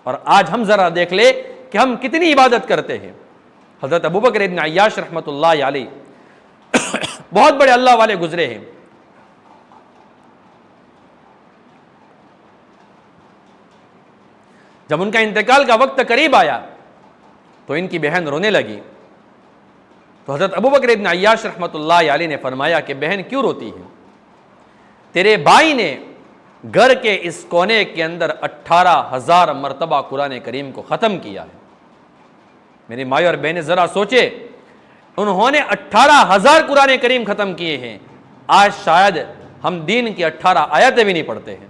[SPEAKER 1] اور آج ہم ذرا دیکھ لے کہ ہم کتنی عبادت کرتے ہیں۔ حضرت ابوبکر ابن عیاش رحمۃ اللہ علیہ بہت بڑے اللہ والے گزرے ہیں۔ جب ان کا انتقال کا وقت قریب آیا تو ان کی بہن رونے لگی، تو حضرت ابوبکر ابن عیاش رحمۃ اللہ علیہ نے فرمایا کہ بہن کیوں روتی ہے؟ تیرے بھائی نے گھر کے اس کونے کے اندر 18,000 مرتبہ قرآن کریم کو ختم کیا ہے۔ میری مائیں اور بہنیں ذرا سوچے، انہوں نے 18,000 قرآن کریم ختم کیے ہیں۔ آج شاید ہم دین کی 18 آیتیں بھی نہیں پڑھتے ہیں،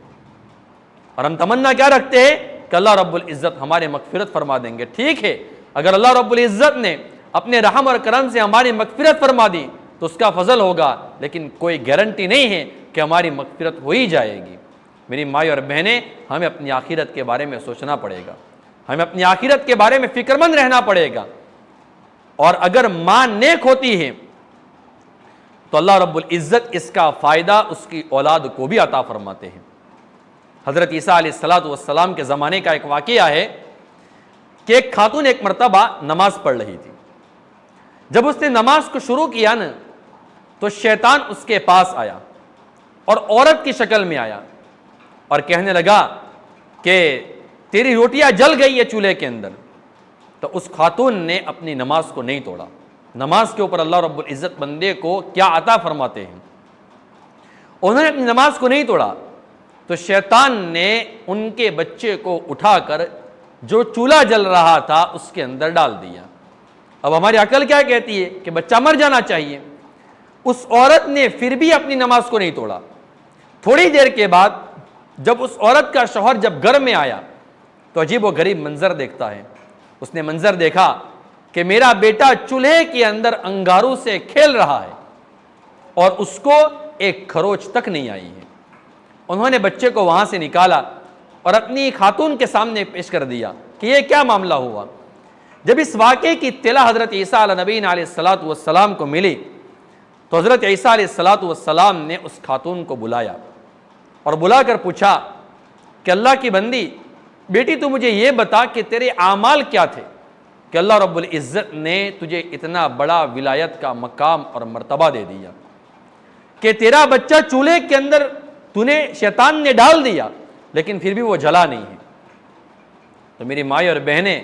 [SPEAKER 1] اور ہم تمنا کیا رکھتے ہیں کہ اللہ رب العزت ہمارے مغفرت فرما دیں گے۔ ٹھیک ہے، اگر اللہ رب العزت نے اپنے رحم اور کرم سے ہماری مغفرت فرما دی تو اس کا فضل ہوگا، لیکن کوئی گارنٹی نہیں ہے کہ ہماری مغفرت ہو ہی جائے گی۔ میری مائیں اور بہنیں، ہمیں اپنی آخرت کے بارے میں سوچنا پڑے گا، ہمیں اپنی آخرت کے بارے میں فکر مند رہنا پڑے گا۔ اور اگر ماں نیک ہوتی ہے تو اللہ رب العزت اس کا فائدہ اس کی اولاد کو بھی عطا فرماتے ہیں۔ حضرت عیسیٰ علیہ السلام کے زمانے کا ایک واقعہ ہے کہ ایک خاتون ایک مرتبہ نماز پڑھ رہی تھی۔ جب اس نے نماز کو شروع کیا نا تو شیطان اس کے پاس آیا اور عورت کی شکل میں آیا اور کہنے لگا کہ تیری روٹیاں جل گئی ہے چولہے کے اندر۔ تو اس خاتون نے اپنی نماز کو نہیں توڑا۔ نماز کے اوپر اللہ رب العزت بندے کو کیا عطا فرماتے ہیں، انہوں نے اپنی نماز کو نہیں توڑا، تو شیطان نے ان کے بچے کو اٹھا کر جو چولہا جل رہا تھا اس کے اندر ڈال دیا۔ اب ہماری عقل کیا کہتی ہے کہ بچہ مر جانا چاہیے۔ اس عورت نے پھر بھی اپنی نماز کو نہیں توڑا۔ تھوڑی دیر کے بعد جب اس عورت کا شوہر جب گھر میں آیا تو عجیب و غریب منظر دیکھتا ہے۔ اس نے منظر دیکھا کہ میرا بیٹا چولہے کے اندر انگاروں سے کھیل رہا ہے اور اس کو ایک خروچ تک نہیں آئی ہے۔ انہوں نے بچے کو وہاں سے نکالا اور اپنی خاتون کے سامنے پیش کر دیا کہ یہ کیا معاملہ ہوا۔ جب اس واقعے کی اطلاع حضرت عیسیٰ علیہ نبی علیہ السلام کو ملی تو حضرت عیسیٰ علیہ السلام نے اس خاتون کو بلایا اور بلا کر پوچھا کہ اللہ کی بندی، بیٹی تو مجھے یہ بتا کہ تیرے اعمال کیا تھے کہ اللہ رب العزت نے تجھے اتنا بڑا ولایت کا مقام اور مرتبہ دے دیا کہ تیرا بچہ چولہے کے اندر نے شیطان نے ڈال دیا لیکن پھر بھی وہ جلا نہیں ہے۔ تو میری مائیں اور بہنیں،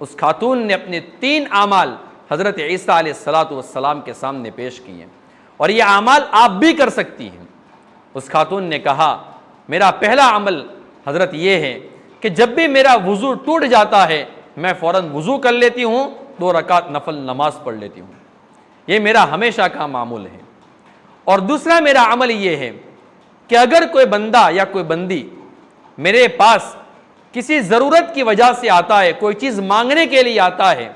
[SPEAKER 1] اس خاتون نے اپنے 3 اعمال حضرت عیسیٰ علیہ السلام کے سامنے پیش کیے، اور یہ اعمال آپ بھی کر سکتی ہیں۔ اس خاتون نے کہا میرا پہلا عمل حضرت یہ ہے کہ جب بھی میرا وضو ٹوٹ جاتا ہے میں فوراً وضو کر لیتی ہوں، 2 رکعت نفل نماز پڑھ لیتی ہوں۔ یہ میرا ہمیشہ کا معمول ہے۔ اور دوسرا میرا عمل یہ ہے کہ اگر کوئی بندہ یا کوئی بندی میرے پاس کسی ضرورت کی وجہ سے آتا ہے، کوئی چیز مانگنے کے لیے آتا ہے،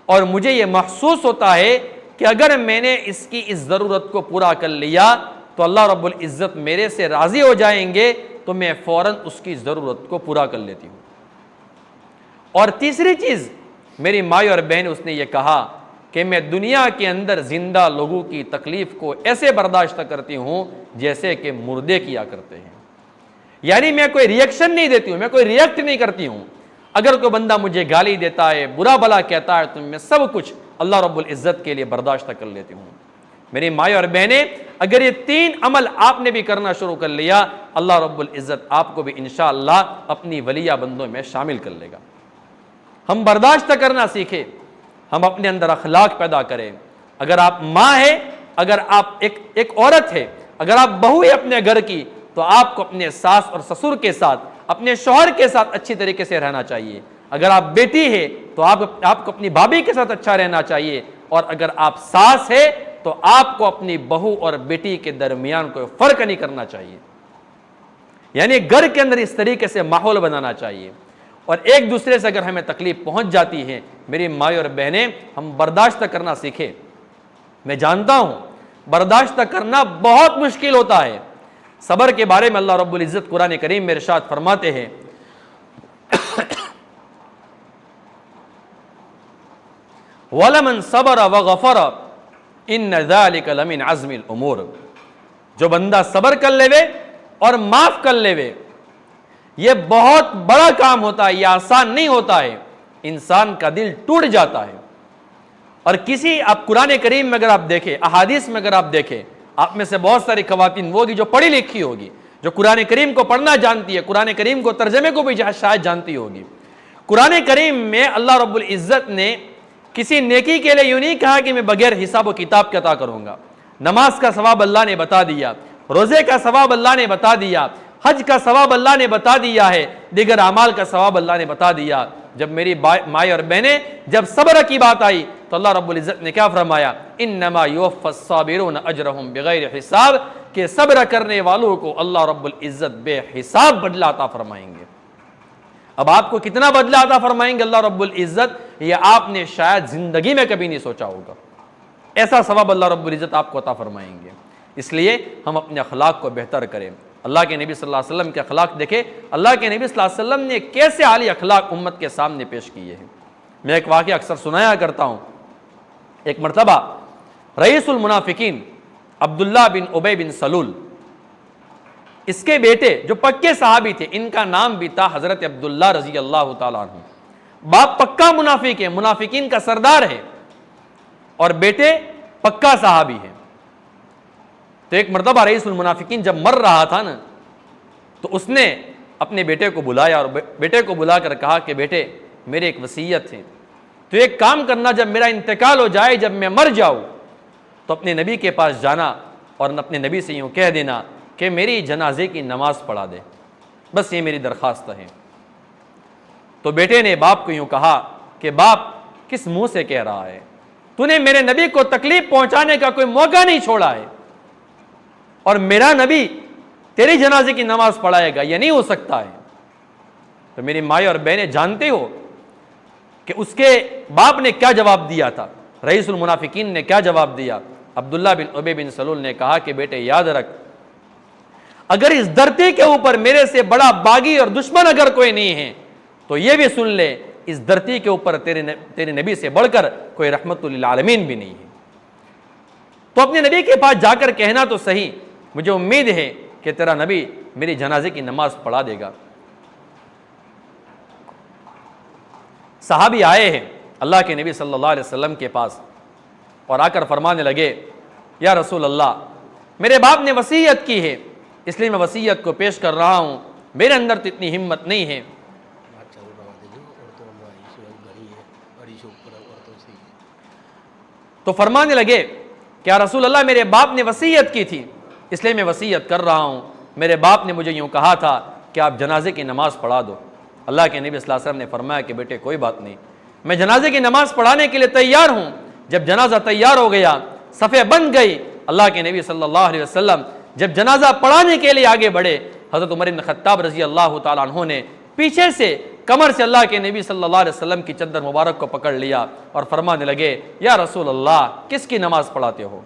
[SPEAKER 1] اور مجھے یہ محسوس ہوتا ہے کہ اگر میں نے اس کی اس ضرورت کو پورا کر لیا تو اللہ رب العزت میرے سے راضی ہو جائیں گے، تو میں فوراً اس کی ضرورت کو پورا کر لیتی ہوں۔ اور تیسری چیز میری مائی اور بہن، اس نے یہ کہا کہ میں دنیا کے اندر زندہ لوگوں کی تکلیف کو ایسے برداشت کرتی ہوں جیسے کہ مردے کیا کرتے ہیں، یعنی میں کوئی ریئیکشن نہیں دیتی ہوں، میں کوئی ریئیکٹ نہیں کرتی ہوں۔ اگر کوئی بندہ مجھے گالی دیتا ہے، برا بھلا کہتا ہے، تو میں سب کچھ اللہ رب العزت کے لیے برداشت کر لیتی ہوں۔ میری مائیں اور بہنیں، اگر یہ 3 عمل آپ نے بھی کرنا شروع کر لیا، اللہ رب العزت آپ کو بھی انشاءاللہ اپنی ولیہ بندوں میں شامل کر لے گا۔ ہم برداشت کرنا سیکھیں، ہم اپنے اندر اخلاق پیدا کریں۔ اگر آپ ماں ہے، اگر آپ ایک عورت ہے، اگر آپ بہو ہے اپنے گھر کی، تو آپ کو اپنے ساس اور سسر کے ساتھ، اپنے شوہر کے ساتھ اچھی طریقے سے رہنا چاہیے۔ اگر آپ بیٹی ہے تو آپ کو اپنی بھابھی کے ساتھ اچھا رہنا چاہیے، اور اگر آپ ساس ہے تو آپ کو اپنی بہو اور بیٹی کے درمیان کوئی فرق نہیں کرنا چاہیے، یعنی گھر کے اندر اس طریقے سے ماحول بنانا چاہیے۔ اور ایک دوسرے سے اگر ہمیں تکلیف پہنچ جاتی ہے، میری مائیں اور بہنیں، ہم برداشت کرنا سیکھیں۔ میں جانتا ہوں برداشت کرنا بہت مشکل ہوتا ہے۔ صبر کے بارے میں اللہ رب العزت قرآن کریم میں ارشاد فرماتے ہیں، وَلَمَنْ صَبَرَ وَغَفَرَ إِنَّ ذَلِكَ لَمِنْ عَزْمِ الْأُمُورِ، جو بندہ صبر کر لے اور معاف کر لے، یہ بہت بڑا کام ہوتا ہے، یہ آسان نہیں ہوتا ہے، انسان کا دل ٹوٹ جاتا ہے۔ اور آپ قرآن کریم میں اگر آپ دیکھیں، احادیث میں اگر آپ دیکھیں، آپ میں سے بہت ساری خواتین وہ ہوگی جو پڑھی لکھی ہوگی، جو قرآن کریم کو پڑھنا جانتی ہے، قرآن کریم کو ترجمے کو بھی شاید جانتی ہوگی۔ قرآن کریم میں اللہ رب العزت نے کسی نیکی کے لیے یوں نہیں کہا کہ میں بغیر حساب و کتاب کے عطا کروں گا۔ نماز کا ثواب اللہ نے بتا دیا، روزے کا ثواب اللہ نے بتا دیا، حج کا ثواب اللہ نے بتا دیا ہے، دیگر اعمال کا ثواب اللہ نے بتا دیا۔ جب میری مائیں اور بہنیں، جب صبر کی بات آئی تو اللہ رب العزت نے کیا فرمایا؟ انما یوفی الصابرون اجرہم بغیر حساب، کہ صبر کرنے والوں کو اللہ رب العزت بے حساب بدلہ عطا فرمائیں گے۔ اب آپ کو کتنا بدلہ عطا فرمائیں گے اللہ رب العزت، یہ آپ نے شاید زندگی میں کبھی نہیں سوچا ہوگا۔ ایسا ثواب اللہ رب العزت آپ کو عطا فرمائیں گے۔ اس لیے ہم اپنے اخلاق کو بہتر کریں۔ اللہ کے نبی صلی اللہ علیہ وسلم کے اخلاق دیکھیں، اللہ کے نبی صلی اللہ علیہ وسلم نے کیسے عالی اخلاق امت کے سامنے پیش کیے ہیں۔ میں ایک واقعہ اکثر سنایا کرتا ہوں۔ ایک مرتبہ رئیس المنافقین عبداللہ بن ابی بن سلول، اس کے بیٹے جو پکے صحابی تھے، ان کا نام بھی تھا حضرت عبداللہ رضی اللہ تعالیٰ عنہ۔ باپ پکا منافق ہے، منافقین کا سردار ہے، اور بیٹے پکا صحابی ہے۔ تو ایک مرتبہ رئیس المنافقین جب مر رہا تھا نا، تو اس نے اپنے بیٹے کو بلایا اور بیٹے کو بلا کر کہا کہ بیٹے، میرے ایک وصیت ہے، تو ایک کام کرنا، جب میرا انتقال ہو جائے، جب میں مر جاؤں، تو اپنے نبی کے پاس جانا اور اپنے نبی سے یوں کہہ دینا کہ میری جنازے کی نماز پڑھا دے، بس یہ میری درخواست ہے۔ تو بیٹے نے باپ کو یوں کہا کہ باپ، کس منہ سے کہہ رہا ہے؟ تو نے میرے نبی کو تکلیف پہنچانے کا کوئی موقع نہیں چھوڑا ہے، اور میرا نبی تیری جنازے کی نماز پڑھائے گا، یہ نہیں ہو سکتا ہے۔ تو میری مائیں اور بہنیں جانتے ہو کہ اس کے باپ نے کیا جواب دیا تھا؟ رئیس المنافقین نے کیا جواب دیا؟ عبداللہ بن ابی بن سلول نے کہا کہ بیٹے یاد رکھ، اگر اس دھرتی کے اوپر میرے سے بڑا باغی اور دشمن اگر کوئی نہیں ہے تو یہ بھی سن لے، اس دھرتی کے اوپر تیرے نبی سے بڑھ کر کوئی رحمت للعالمین بھی نہیں ہے۔ تو اپنے نبی کے پاس جا کر کہنا تو صحیح، مجھے امید ہے کہ تیرا نبی میری جنازے کی نماز پڑھا دے گا۔ صحابی آئے ہیں اللہ کے نبی صلی اللہ علیہ وسلم کے پاس اور آ کر فرمانے لگے، یا رسول اللہ، میرے باپ نے وصیت کی ہے، اس لیے میں وصیت کو پیش کر رہا ہوں، میرے اندر تو اتنی ہمت نہیں ہے۔ تو فرمانے لگے کہ یا رسول اللہ، میرے باپ نے وصیت کی تھی، اس لیے میں وصیت کر رہا ہوں، میرے باپ نے مجھے یوں کہا تھا کہ آپ جنازے کی نماز پڑھا دو۔ اللہ کے نبی صلی اللہ علیہ وسلم نے فرمایا کہ بیٹے کوئی بات نہیں، میں جنازے کی نماز پڑھانے کے لیے تیار ہوں۔ جب جنازہ تیار ہو گیا، صفیں بن گئی، اللہ کے نبی صلی اللہ علیہ وسلم جب جنازہ پڑھانے کے لیے آگے بڑھے، حضرت عمر بن خطاب رضی اللہ تعالیٰ عنہ نے پیچھے سے کمر سے اللہ کے نبی صلی اللہ علیہ وسلم کی چادر مبارک کو پکڑ لیا اور فرمانے لگے، یا رسول اللہ کس کی نماز پڑھاتے ہو؟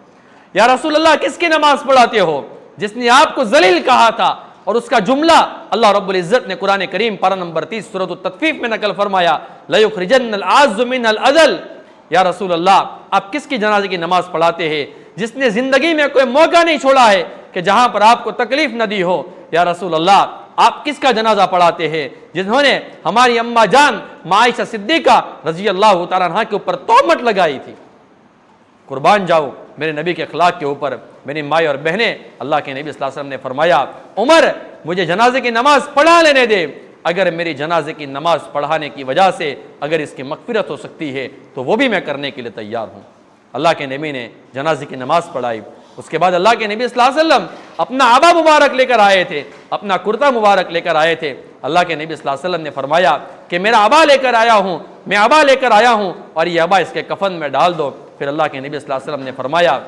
[SPEAKER 1] یا رسول اللہ کس کی نماز پڑھاتے ہو؟ جس نے آپ کو ذلیل کہا تھا، اور اس کا جملہ اللہ رب العزت نے قرآن کریم پارہ نمبر 30 سورۃ التطفیف میں نقل فرمایا، لَيُخْرِجَنَّ الْعَازُّ مِنَ الْعَدَلِ۔ یا رسول اللہ آپ کس کی جنازے کی نماز پڑھاتے ہیں جس نے زندگی میں کوئی موقع نہیں چھوڑا ہے کہ جہاں پر آپ کو تکلیف نہ دی ہو؟ یا رسول اللہ آپ کس کا جنازہ پڑھاتے ہیں جنہوں نے ہماری اماں جان عائشہ صدیقہ رضی اللہ تعالیٰ عنہا کے اوپر تہمت لگائی تھی؟ قربان جاؤ میرے نبی کے اخلاق کے اوپر، میری مائیں اور بہنیں، اللہ کے نبی صلی اللہ علیہ وسلم نے فرمایا، عمر مجھے جنازے کی نماز پڑھا لینے دے، اگر میری جنازے کی نماز پڑھانے کی وجہ سے اگر اس کی مغفرت ہو سکتی ہے تو وہ بھی میں کرنے کے لیے تیار ہوں۔ اللہ کے نبی نے جنازے کی نماز پڑھائی۔ اس کے بعد اللہ کے نبی صلی اللہ علیہ وسلم اپنا عبا مبارک لے کر آئے تھے، اپنا کرتا مبارک لے کر آئے تھے۔ اللہ کے نبی صلی اللہ علیہ وسلم نے فرمایا کہ میرا عبا لے کر آیا ہوں، میں عبا لے کر آیا ہوں اور یہ عبا اس کے کفن میں ڈال دو۔ پھر اللہ کے نبی صلی اللہ علیہ وسلم نے فرمایا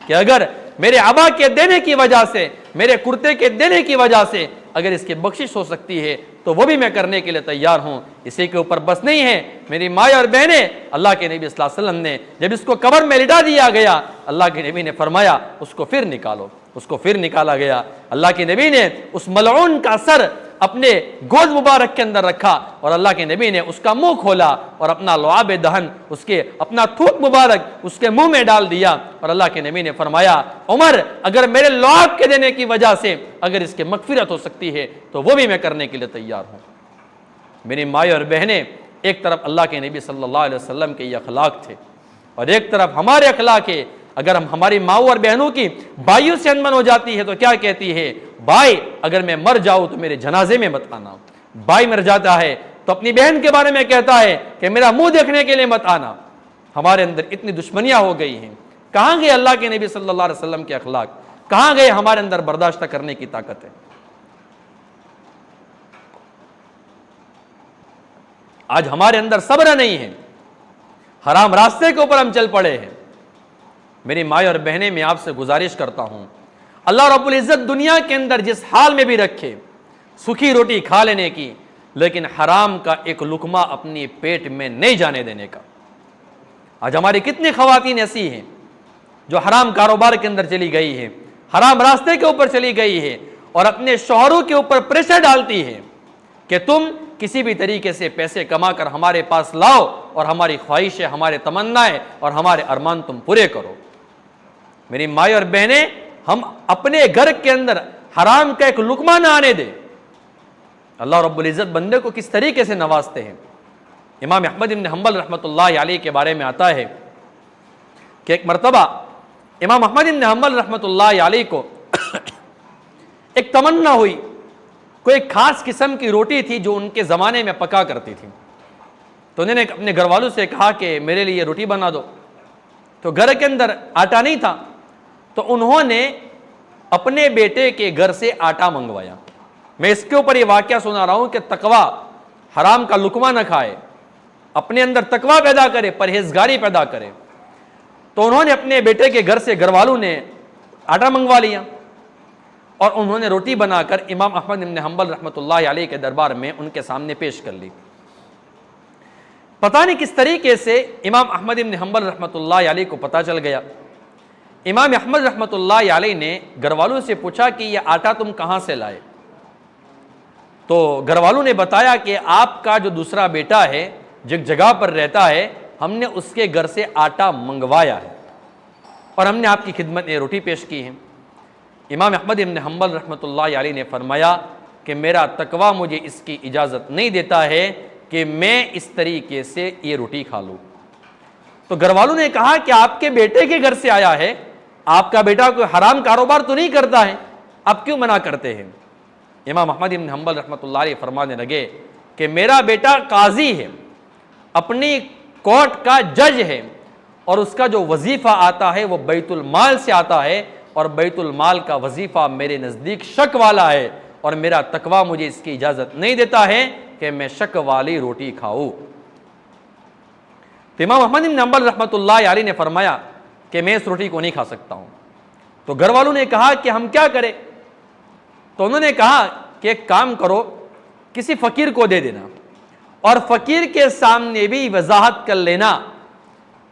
[SPEAKER 1] کہ اگر میرے عبا کے دینے کی وجہ سے، میرے کرتے کے دینے کی وجہ سے اگر اس کی بخشش ہو سکتی ہے تو وہ بھی میں کرنے کے لیے تیار ہوں۔ اسی کے اوپر بس نہیں ہے میری مائیں اور بہنیں، اللہ کے نبی صلی اللہ علیہ وسلم نے جب اس کو قبر میں لٹا دیا گیا، اللہ کے نبی نے فرمایا اس کو پھر نکالو، اس کو پھر نکالا گیا۔ اللہ کے نبی نے اس ملعون کا سر اپنے گود مبارک کے اندر رکھا اور اللہ کے نبی نے اس کا منہ کھولا اور اپنا لعاب دہن، اس کے اپنا تھوک مبارک اس کے منہ میں ڈال دیا اور اللہ کے نبی نے فرمایا، عمر اگر میرے لعاب کے دینے کی وجہ سے اگر اس کی مغفرت ہو سکتی ہے تو وہ بھی میں کرنے کے لیے تیار ہوں۔ میری مائیں اور بہنیں، ایک طرف اللہ کے نبی صلی اللہ علیہ وسلم کے یہ اخلاق تھے اور ایک طرف ہمارے اخلاق ہے۔ اگر ہم ہماری ماؤں اور بہنوں کی بھائیوں سے انبن ہو جاتی ہے تو کیا کہتی ہے؟ بھائی اگر میں مر جاؤں تو میرے جنازے میں مت آنا۔ بھائی مر جاتا ہے تو اپنی بہن کے بارے میں کہتا ہے کہ میرا منہ دیکھنے کے لیے مت آنا۔ ہمارے اندر اتنی دشمنیاں ہو گئی ہیں، کہاں گئے اللہ کے نبی صلی اللہ علیہ وسلم کے اخلاق؟ کہاں گئے ہمارے اندر برداشت کرنے کی طاقت ہے؟ آج ہمارے اندر صبر نہیں ہے، حرام راستے کے اوپر ہم چل پڑے ہیں۔ میری مائیں اور بہنیں، میں آپ سے گزارش کرتا ہوں، اللہ رب العزت دنیا کے اندر جس حال میں بھی رکھے، سوکھی روٹی کھا لینے کی، لیکن حرام کا ایک لقمہ اپنی پیٹ میں نہیں جانے دینے کا۔ آج ہماری کتنی خواتین ایسی ہیں جو حرام کاروبار کے اندر چلی گئی ہے، حرام راستے کے اوپر چلی گئی ہے اور اپنے شوہروں کے اوپر پریشر ڈالتی ہے کہ تم کسی بھی طریقے سے پیسے کما کر ہمارے پاس لاؤ اور ہماری خواہشیں، ہمارے تمنائیں اور ہمارے ارمان تم پورے کرو۔ میری مائیں اور بہنیں، ہم اپنے گھر کے اندر حرام کا ایک لقمہ نہ آنے دیں۔ اللہ رب العزت بندے کو کس طریقے سے نوازتے ہیں۔ امام احمد بن حنبل رحمۃ اللہ علیہ کے بارے میں آتا ہے کہ ایک مرتبہ امام احمد بن حنبل رحمۃ اللہ علیہ کو ایک تمنا ہوئی، کوئی ایک خاص قسم کی روٹی تھی جو ان کے زمانے میں پکا کرتی تھی، تو انہوں نے اپنے گھر والوں سے کہا کہ میرے لیے روٹی بنا دو۔ تو گھر کے اندر آٹا نہیں تھا، تو انہوں نے اپنے بیٹے کے گھر سے آٹا منگوایا۔ میں اس کے اوپر یہ واقعہ سنا رہا ہوں کہ تقویٰ، حرام کا لقمہ نہ کھائے، اپنے اندر تقویٰ پیدا کرے، پرہیزگاری پیدا کرے۔ تو انہوں نے اپنے بیٹے کے گھر سے گھر والوں نے آٹا منگوا لیا اور انہوں نے روٹی بنا کر امام احمد بن حنبل رحمۃ اللہ علیہ کے دربار میں ان کے سامنے پیش کر لی۔ پتہ نہیں کس طریقے سے امام احمد بن حنبل رحمۃ اللہ علیہ کو پتہ چل گیا۔ امام احمد رحمۃ اللہ علیہ نے گھر والوں سے پوچھا کہ یہ آٹا تم کہاں سے لائے؟ تو گھر والوں نے بتایا کہ آپ کا جو دوسرا بیٹا ہے جس جگہ پر رہتا ہے، ہم نے اس کے گھر سے آٹا منگوایا ہے اور ہم نے آپ کی خدمت میں روٹی پیش کی ہے۔ امام احمد بن حنبل رحمۃ اللہ علیہ نے فرمایا کہ میرا تقویٰ مجھے اس کی اجازت نہیں دیتا ہے کہ میں اس طریقے سے یہ روٹی کھا لوں۔ تو گھر والوں نے کہا کہ آپ کے بیٹے کے گھر سے آیا ہے، آپ کا بیٹا کوئی حرام کاروبار تو نہیں کرتا ہے، آپ کیوں منع کرتے ہیں؟ امام احمد بن حنبل رحمۃ اللہ علیہ فرمانے لگے کہ میرا بیٹا قاضی ہے، اپنی کورٹ کا جج ہے، اور اس کا جو وظیفہ آتا ہے وہ بیت المال سے آتا ہے، اور بیت المال کا وظیفہ میرے نزدیک شک والا ہے، اور میرا تقویٰ مجھے اس کی اجازت نہیں دیتا ہے کہ میں شک والی روٹی کھاؤں۔ تو امام احمد بن حنبل رحمۃ اللہ علیہ نے فرمایا کہ میں اس روٹی کو نہیں کھا سکتا ہوں۔ تو گھر والوں نے کہا کہ ہم کیا کریں؟ تو انہوں نے کہا کہ ایک کام کرو، کسی فقیر کو دے دینا اور فقیر کے سامنے بھی وضاحت کر لینا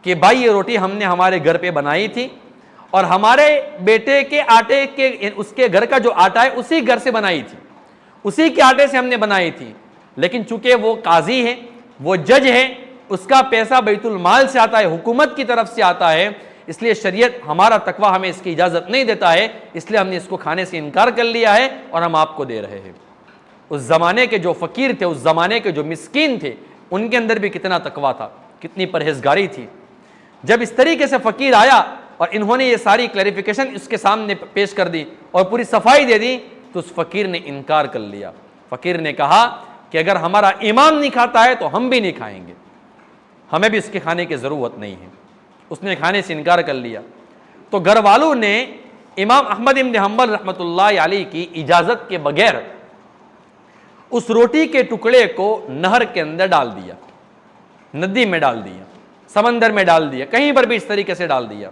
[SPEAKER 1] کہ بھائی یہ روٹی ہم نے ہمارے گھر پہ بنائی تھی اور ہمارے بیٹے کے آٹے کے، اس کے گھر کا جو آٹا ہے اسی گھر سے بنائی تھی، اسی کے آٹے سے ہم نے بنائی تھی، لیکن چونکہ وہ قاضی ہے، وہ جج ہے، اس کا پیسہ بیت المال سے آتا ہے، حکومت کی طرف سے آتا ہے، اس لیے شریعت، ہمارا تقویٰ ہمیں اس کی اجازت نہیں دیتا ہے، اس لیے ہم نے اس کو کھانے سے انکار کر لیا ہے اور ہم آپ کو دے رہے ہیں۔ اس زمانے کے جو فقیر تھے، اس زمانے کے جو مسکین تھے، ان کے اندر بھی کتنا تقویٰ تھا، کتنی پرہیزگاری تھی۔ جب اس طریقے سے فقیر آیا اور انہوں نے یہ ساری کلیریفیکیشن اس کے سامنے پیش کر دی اور پوری صفائی دے دی، تو اس فقیر نے انکار کر لیا۔ فقیر نے کہا کہ اگر ہمارا امام نہیں کھاتا ہے تو ہم بھی نہیں کھائیں گے، ہمیں بھی اس کے کھانے کی ضرورت نہیں ہے۔ اس نے کھانے سے انکار کر لیا۔ تو گھر والوں نے امام احمد بن حنبل رحمۃ اللہ علیہ کی اجازت کے بغیر اس روٹی کے ٹکڑے کو نہر کے اندر ڈال دیا، ندی میں ڈال دیا، سمندر میں ڈال دیا، کہیں پر بھی اس طریقے سے ڈال دیا۔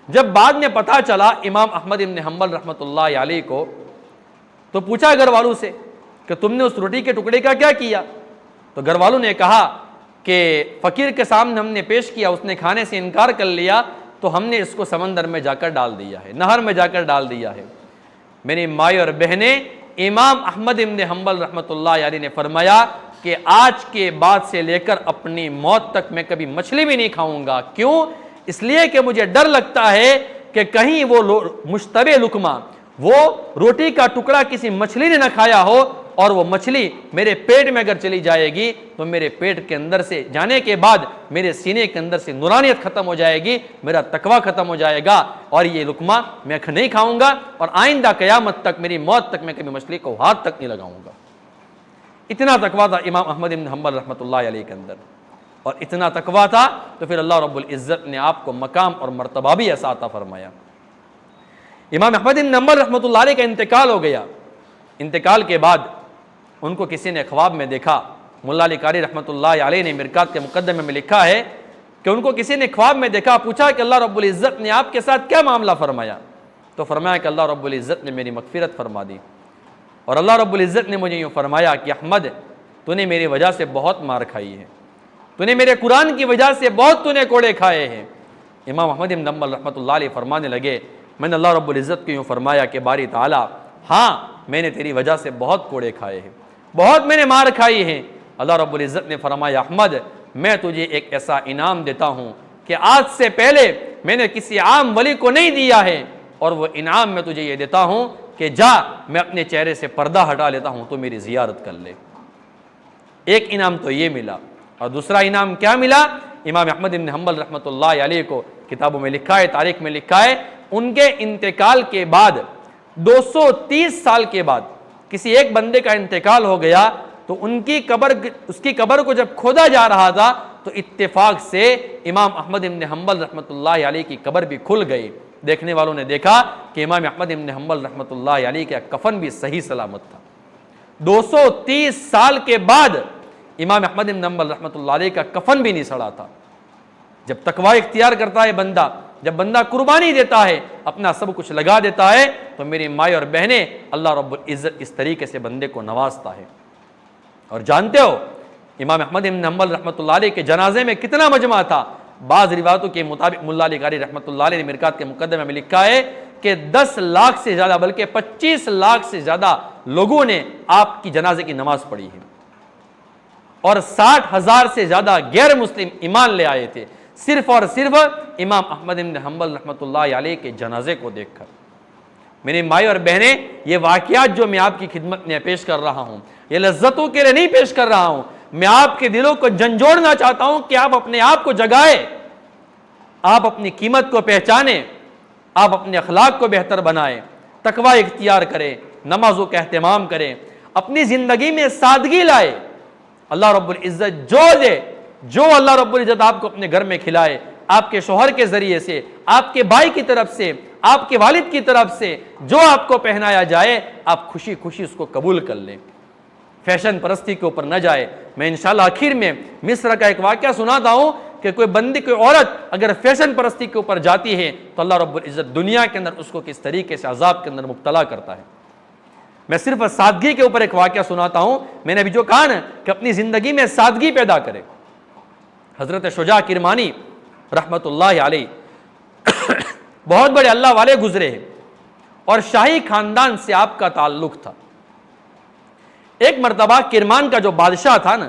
[SPEAKER 1] جب بعد میں پتہ چلا امام احمد بن حنبل رحمۃ اللہ علیہ کو، تو پوچھا گھر والوں سے کہ تم نے اس روٹی کے ٹکڑے کا کیا کیا؟ تو گھر والوں نے کہا کہ فقیر کے سامنے ہم نے پیش کیا، اس نے کھانے سے انکار کر لیا، تو ہم نے اس کو سمندر میں جا کر ڈال دیا ہے، نہر میں جا کر ڈال دیا ہے۔ میری مائیں اور بہنیں، امام احمد بن حنبل رحمۃ اللہ علیہ نے فرمایا کہ آج کے بعد سے لے کر اپنی موت تک میں کبھی مچھلی بھی نہیں کھاؤں گا۔ کیوں؟ اس لیے کہ مجھے ڈر لگتا ہے کہ کہیں وہ مشتبہ لقمہ، وہ روٹی کا ٹکڑا کسی مچھلی نے نہ کھایا ہو اور وہ مچھلی میرے پیٹ میں اگر چلی جائے گی تو میرے پیٹ کے اندر سے جانے کے بعد میرے سینے کے اندر سے نورانیت ختم ہو جائے گی، میرا تقویٰ ختم ہو جائے گا، اور یہ لقمہ میں نہیں کھاؤں گا، اور آئندہ قیامت تک، میری موت تک میں کبھی مچھلی کو ہاتھ تک نہیں لگاؤں گا۔ اتنا تقویٰ تھا امام احمد بن حنبل رحمۃ اللہ علیہ کے اندر، اور اتنا تقویٰ تھا تو پھر اللہ رب العزت نے آپ کو مقام اور مرتبہ بھی ایسا عطا فرمایا۔ امام احمد بن حنبل رحمۃ اللہ علیہ کا انتقال ہو گیا۔ انتقال کے بعد ان کو کسی نے خواب میں دیکھا۔ ملا علی قاری رحمۃ اللہ علیہ نے مرکات کے مقدمے میں لکھا ہے کہ ان کو کسی نے خواب میں دیکھا، پوچھا کہ اللہ رب العزت نے آپ کے ساتھ کیا معاملہ فرمایا؟ تو فرمایا کہ اللہ رب العزت نے میری مغفرت فرما دی، اور اللہ رب العزت نے مجھے یوں فرمایا کہ احمد، تو نے میری وجہ سے بہت مار کھائی ہے، تو نے میرے قرآن کی وجہ سے بہت تو نے کوڑے کھائے ہیں۔ امام احمد بن حنبل رحمۃ اللہ علیہ فرمانے لگے، میں نے اللہ رب العزت کو یوں فرمایا کہ باری تعالیٰ، ہاں میں نے تیری وجہ سے بہت کوڑے کھائے ہیں، بہت میں نے مار کھائی ہے۔ اللہ رب العزت نے فرمایا، احمد میں تجھے ایک ایسا انعام دیتا ہوں کہ آج سے پہلے میں نے کسی عام ولی کو نہیں دیا ہے، اور وہ انعام میں تجھے یہ دیتا ہوں کہ جا، میں اپنے چہرے سے پردہ ہٹا لیتا ہوں، تو میری زیارت کر لے۔ ایک انعام تو یہ ملا، اور دوسرا انعام کیا ملا؟ امام احمد بن حنبل رحمۃ اللہ علیہ کو کتابوں میں لکھا ہے، تاریخ میں لکھا ہے، ان کے انتقال کے بعد 230 سال کے بعد کسی ایک بندے کا انتقال ہو گیا، تو اس کی قبر کو جب کھودا جا رہا تھا تو اتفاق سے امام احمد بن حنبل رحمۃ اللہ علیہ کی قبر بھی کھل گئی۔ دیکھنے والوں نے دیکھا کہ امام احمد بن حنبل رحمۃ اللہ علیہ کا کفن بھی صحیح سلامت تھا۔ 230 سال کے بعد امام احمد بن حنبل رحمۃ اللہ علیہ کا کفن بھی نہیں سڑا تھا۔ جب تقویٰ اختیار کرتا ہے بندہ، جب بندہ قربانی دیتا ہے، اپنا سب کچھ لگا دیتا ہے، تو میری مائیں اور بہنیں، اللہ رب العزت اس طریقے سے بندے کو نوازتا ہے۔ اور جانتے ہو امام احمد بن حنبل رحمۃ اللہ علیہ کے جنازے میں کتنا مجمع تھا؟ بعض روایتوں کے مطابق ملا علی قاری رحمۃ اللہ علیہ نے مرکات کے مقدمے میں لکھا ہے کہ 10 لاکھ سے زیادہ، بلکہ 25 لاکھ سے زیادہ لوگوں نے آپ کی جنازے کی نماز پڑھی ہے، اور 60,000 سے زیادہ غیر مسلم ایمان لے آئے تھے، صرف اور صرف امام احمد بن حنبل رحمۃ اللہ علیہ کے جنازے کو دیکھ کر۔ میری مائیں اور بہنیں، یہ واقعات جو میں آپ کی خدمت میں پیش کر رہا ہوں، یہ لذتوں کے لیے نہیں پیش کر رہا ہوں، میں آپ کے دلوں کو جھنجھوڑنا چاہتا ہوں کہ آپ اپنے آپ کو جگائیں، آپ اپنی قیمت کو پہچانیں، آپ اپنے اخلاق کو بہتر بنائیں، تقویٰ اختیار کریں، نمازوں کا اہتمام کریں، اپنی زندگی میں سادگی لائے۔ اللہ رب العزت جو دے، جو اللہ رب العزت آپ کو اپنے گھر میں کھلائے، آپ کے شوہر کے ذریعے سے، آپ کے بھائی کی طرف سے، آپ کے والد کی طرف سے جو آپ کو پہنایا جائے، آپ خوشی خوشی اس کو قبول کر لیں۔ فیشن پرستی کے اوپر نہ جائے۔ میں انشاءاللہ آخر میں مصر کا ایک واقعہ سناتا ہوں کہ کوئی بندی، کوئی عورت اگر فیشن پرستی کے اوپر جاتی ہے تو اللہ رب العزت دنیا کے اندر اس کو کس طریقے سے عذاب کے اندر مبتلا کرتا ہے۔ میں صرف سادگی کے اوپر ایک واقعہ سناتا ہوں۔ میں نے ابھی جو کہا نا کہ اپنی زندگی میں سادگی پیدا کرے۔ حضرت شجاع کرمانی رحمت اللہ علیہ بہت بڑے اللہ والے گزرے ہیں اور شاہی خاندان سے آپ کا تعلق تھا۔ ایک مرتبہ کرمان کا جو بادشاہ تھا نا،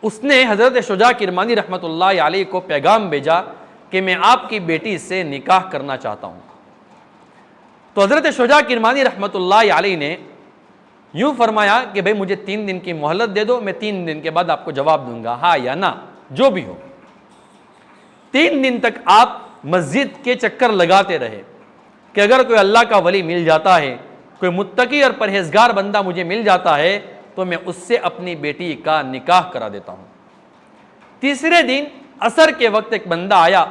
[SPEAKER 1] اس نے حضرت شجاع کرمانی رحمت اللہ علیہ کو پیغام بھیجا کہ میں آپ کی بیٹی سے نکاح کرنا چاہتا ہوں۔ تو حضرت شجاع کرمانی رحمت اللہ علیہ نے یوں فرمایا کہ بھئی مجھے 3 دن کی مہلت دے دو، میں 3 دن کے بعد آپ کو جواب دوں گا، ہاں یا نہ، جو بھی ہو۔ 3 دن تک آپ مسجد کے چکر لگاتے رہے کہ اگر کوئی اللہ کا ولی مل جاتا ہے، کوئی متقی اور پرہیزگار بندہ مجھے مل جاتا ہے تو میں اس سے اپنی بیٹی کا نکاح کرا دیتا ہوں۔ تیسرے دن عصر کے وقت ایک بندہ آیا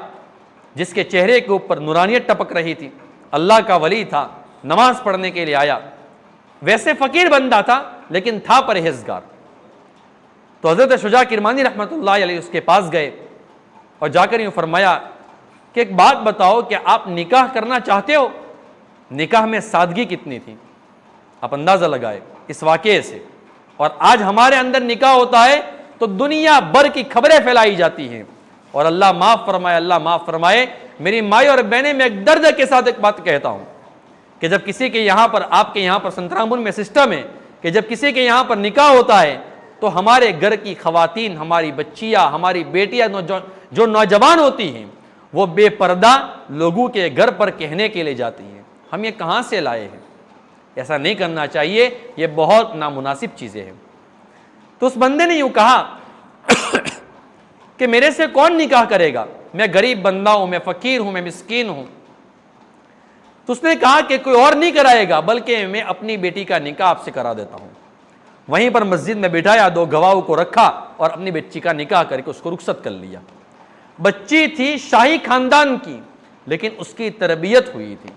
[SPEAKER 1] جس کے چہرے کے اوپر نورانیت ٹپک رہی تھی، اللہ کا ولی تھا، نماز پڑھنے کے لیے آیا، ویسے فقیر بندہ تھا لیکن تھا پرہیزگار۔ تو حضرت شجاع کرمانی رحمت اللہ علیہ اس کے پاس گئے اور جا کر یوں فرمایا کہ ایک بات بتاؤ کہ آپ نکاح کرنا چاہتے ہو؟ نکاح میں سادگی کتنی تھی، آپ اندازہ لگائے اس واقعے سے۔ اور آج ہمارے اندر نکاح ہوتا ہے تو دنیا بھر کی خبریں پھیلائی جاتی ہیں، اور اللہ معاف فرمائے، اللہ معاف فرمائے۔ میری مائی اور بہنیں، میں ایک درد کے ساتھ ایک بات کہتا ہوں کہ جب کسی کے یہاں پر، آپ کے یہاں پر سنترامپور میں سسٹم ہے کہ جب کسی کے یہاں پر نکاح ہوتا ہے تو ہمارے گھر کی خواتین، ہماری بچیاں، ہماری بیٹیاں جو نوجوان ہوتی ہیں وہ بے پردہ لوگوں کے گھر پر کہنے کے لیے جاتی ہیں۔ ہم یہ کہاں سے لائے ہیں؟ ایسا نہیں کرنا چاہیے، یہ بہت نامناسب چیزیں ہیں۔ تو اس بندے نے یوں کہا کہ میرے سے کون نکاح کرے گا، میں غریب بندہ ہوں، میں فقیر ہوں، میں مسکین ہوں۔ تو اس نے کہا کہ کوئی اور نہیں کرائے گا بلکہ میں اپنی بیٹی کا نکاح آپ سے کرا دیتا ہوں۔ وہیں پر مسجد میں بٹھایا، 2 گواہوں کو رکھا اور اپنی بچی کا نکاح کر کے اس کو رخصت کر لیا۔ بچی تھی شاہی خاندان کی لیکن اس کی تربیت ہوئی تھی۔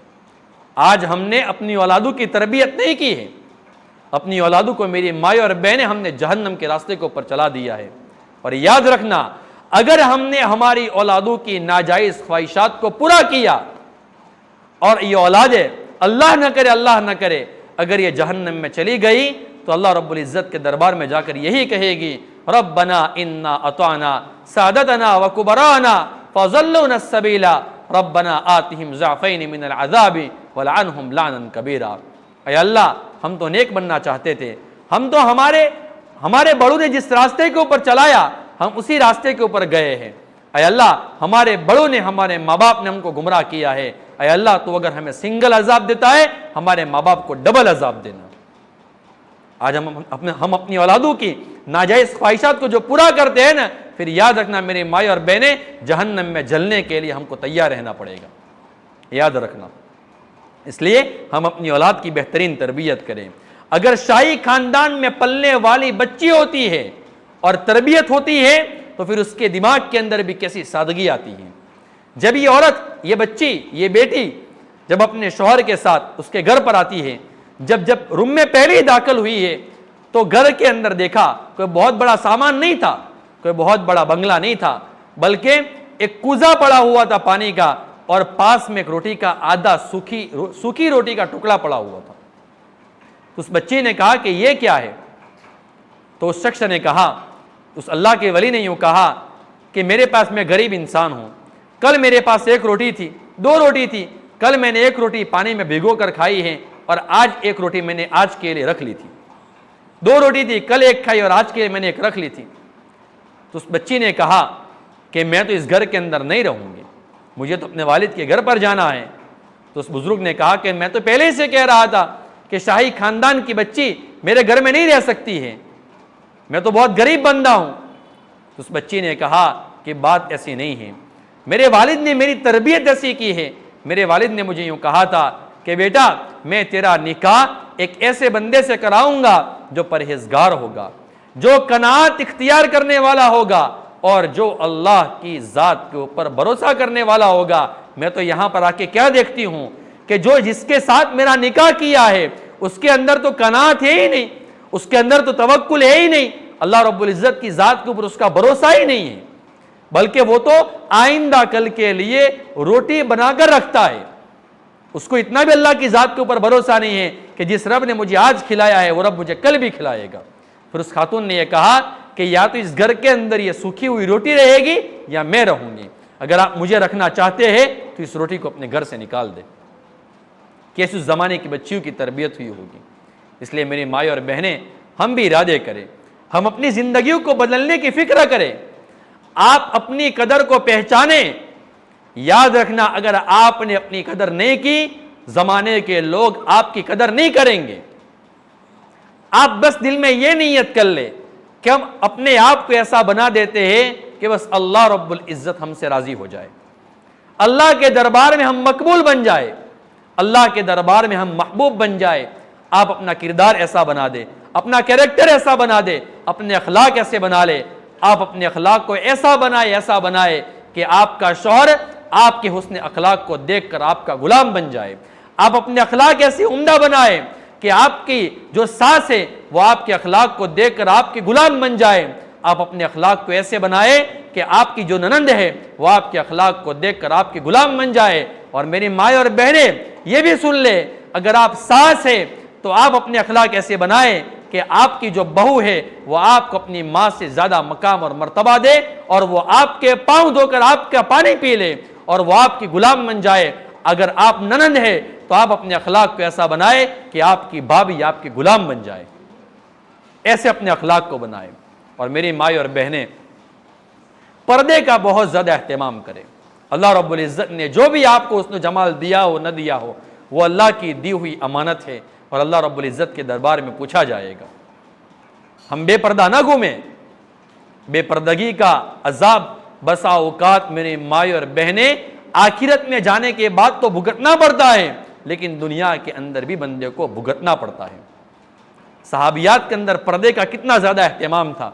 [SPEAKER 1] آج ہم نے اپنی اولادوں کی تربیت نہیں کی ہے، اپنی اولادوں کو، میری مائیں اور بہنیں، ہم نے جہنم کے راستے کے اوپر چلا دیا ہے۔ اور یاد رکھنا، اگر ہم نے ہماری اولادوں کی ناجائز خواہشات کو پورا کیا اور یہ اولادیں اللہ نہ کرے، اللہ نہ کرے، اگر یہ جہنم میں چلی گئی تو اللہ رب العزت کے دربار میں جا کر یہی کہے گی، ربنا انا اطعنا سادتنا وکبرانا فضلونا السبیل ربنا آتہم ضعفین من العذاب ولعنہم لعنا کبیرا۔ اے اللہ، ہم تو نیک بننا چاہتے تھے، ہم تو ہمارے بڑوں نے جس راستے کے اوپر چلایا ہم اسی راستے کے اوپر گئے ہیں۔ اے اللہ، ہمارے بڑوں نے، ہمارے ماں باپ نے ہم کو گمراہ کیا ہے۔ اے اللہ، تو اگر ہمیں سنگل عذاب دیتا ہے، ہمارے ماں باپ کو ڈبل عذاب دینا۔ آج ہم اپنی اولادوں کی ناجائز خواہشات کو جو پورا کرتے ہیں نا، پھر یاد رکھنا میری مائیں اور بہنیں، جہنم میں جلنے کے لیے ہم کو تیار رہنا پڑے گا، یاد رکھنا۔ اس لیے ہم اپنی اولاد کی بہترین تربیت کریں۔ اگر شاہی خاندان میں پلنے والی بچی ہوتی ہے اور تربیت ہوتی ہے تو پھر اس کے دماغ کے اندر بھی کیسی سادگی آتی ہے۔ جب یہ عورت، یہ بچی، یہ بیٹی جب اپنے شوہر کے ساتھ اس کے گھر پر آتی ہے، جب روم میں پہلے ہی داخل ہوئی ہے تو گھر کے اندر دیکھا کوئی بہت بڑا سامان نہیں تھا، کوئی بہت بڑا بنگلہ نہیں تھا، بلکہ ایک کوزہ پڑا ہوا تھا پانی کا، اور پاس میں ایک روٹی کا آدھا سوکھی روٹی کا ٹکڑا پڑا ہوا تھا۔ اس بچی نے کہا کہ یہ کیا ہے؟ تو اس شخص نے کہا، اس اللہ کے ولی نے یوں کہا کہ میرے پاس، میں غریب انسان ہوں، کل میرے پاس 1 روٹی تھی، 2 روٹی تھی، کل میں نے 1 روٹی پانی میں بھگو کر کھائی ہے اور آج 1 روٹی میں نے آج کے لیے رکھ لی تھی، 2 روٹی تھی، کل 1 کھائی اور آج کے لیے میں نے 1 رکھ لی تھی۔ تو اس بچی نے کہا کہ میں تو اس گھر کے اندر نہیں رہوں گی، مجھے تو اپنے والد کے گھر پر جانا ہے۔ تو اس بزرگ نے کہا کہ میں تو پہلے سے کہہ رہا تھا کہ شاہی خاندان کی بچی میرے گھر میں نہیں رہ سکتی ہے، میں تو بہت غریب بندہ ہوں۔ تو اس بچی نے کہا کہ بات ایسی نہیں ہے، میرے والد نے میری تربیت ایسی کی ہے، میرے والد نے مجھے یوں کہا تھا کہ بیٹا، میں تیرا نکاح ایک ایسے بندے سے کراؤں گا جو پرہیزگار ہوگا، جو قناعت اختیار کرنے والا ہوگا اور جو اللہ کی ذات کے اوپر بھروسہ کرنے والا ہوگا۔ میں تو یہاں پر آ کے کیا دیکھتی ہوں کہ جس کے ساتھ میرا نکاح کیا ہے اس کے اندر تو قناعت ہے ہی نہیں، اس کے اندر تو توکل ہے ہی نہیں، اللہ رب العزت کی ذات کے اوپر اس کا بھروسہ ہی نہیں ہے، بلکہ وہ تو آئندہ کل کے لیے روٹی بنا کر رکھتا ہے۔ اس کو اتنا بھی اللہ کی ذات کے اوپر بھروسہ نہیں ہے کہ جس رب نے مجھے آج کھلایا ہے وہ رب مجھے کل بھی کھلائے گا۔ پھر اس خاتون نے یہ کہا کہ یا تو اس گھر کے اندر یہ سوکھی ہوئی روٹی رہے گی یا میں رہوں گی، اگر آپ مجھے رکھنا چاہتے ہیں تو اس روٹی کو اپنے گھر سے نکال دے۔ کیسے اس زمانے کی بچیوں کی تربیت ہوئی ہوگی۔ اس لیے میری مائیں اور بہنیں، ہم بھی ارادے کریں، ہم اپنی زندگیوں کو بدلنے کی فکر کریں، آپ اپنی قدر کو پہچانیں۔ یاد رکھنا، اگر آپ نے اپنی قدر نہیں کی، زمانے کے لوگ آپ کی قدر نہیں کریں گے۔ آپ بس دل میں یہ نیت کر لیں کہ ہم اپنے آپ کو ایسا بنا دیتے ہیں کہ بس اللہ رب العزت ہم سے راضی ہو جائے، اللہ کے دربار میں ہم مقبول بن جائے، اللہ کے دربار میں ہم محبوب بن جائے۔ آپ اپنا کردار ایسا بنا دے، اپنا کیریکٹر ایسا بنا دے، اپنے اخلاق ایسے بنا لے۔ آپ اپنے اخلاق کو ایسا بنائے کہ آپ کا شوہر آپ کے حسن اخلاق کو دیکھ کر آپ کا غلام بن جائے۔ آپ اپنے اخلاق ایسے عمدہ بنائے کہ آپ کی جو ساس ہے وہ آپ کے اخلاق کو دیکھ کر آپ کے غلام بن جائے۔ آپ اپنے اخلاق کو ایسے بنائے کہ آپ کی جو ننند ہے وہ آپ کے اخلاق کو دیکھ کر آپ کی غلام بن جائے۔ اور میری مائیں اور بہنیں یہ بھی سن لے، اگر آپ ساس ہے تو آپ اپنے اخلاق ایسے بنائیں کہ آپ کی جو بہو ہے وہ آپ کو اپنی ماں سے زیادہ مقام اور مرتبہ دے، اور وہ آپ کے پاؤں دھو کر آپ کا پانی پی لے اور وہ آپ کی غلام بن جائے۔ اگر آپ ننند ہے تو آپ اپنے اخلاق کو ایسا بنائے کہ آپ کی بھابھی آپ کی غلام بن جائے۔ ایسے اپنے اخلاق کو بنائے۔ اور میری مائیں اور بہنیں، پردے کا بہت زیادہ اہتمام کریں۔ اللہ رب العزت نے جو بھی آپ کو حسن و جمال دیا ہو نہ دیا ہو، وہ اللہ کی دی ہوئی امانت ہے اور اللہ رب العزت کے دربار میں پوچھا جائے گا۔ ہم بے پردہ نہ گھومیں۔ بے پردگی کا عذاب بسا اوقات میری مائیں اور بہنیں آخرت میں جانے کے بعد تو بھگتنا پڑتا ہے، لیکن دنیا کے اندر بھی بندے کو بھگتنا پڑتا ہے۔ صحابیات کے اندر پردے کا کتنا زیادہ اہتمام تھا۔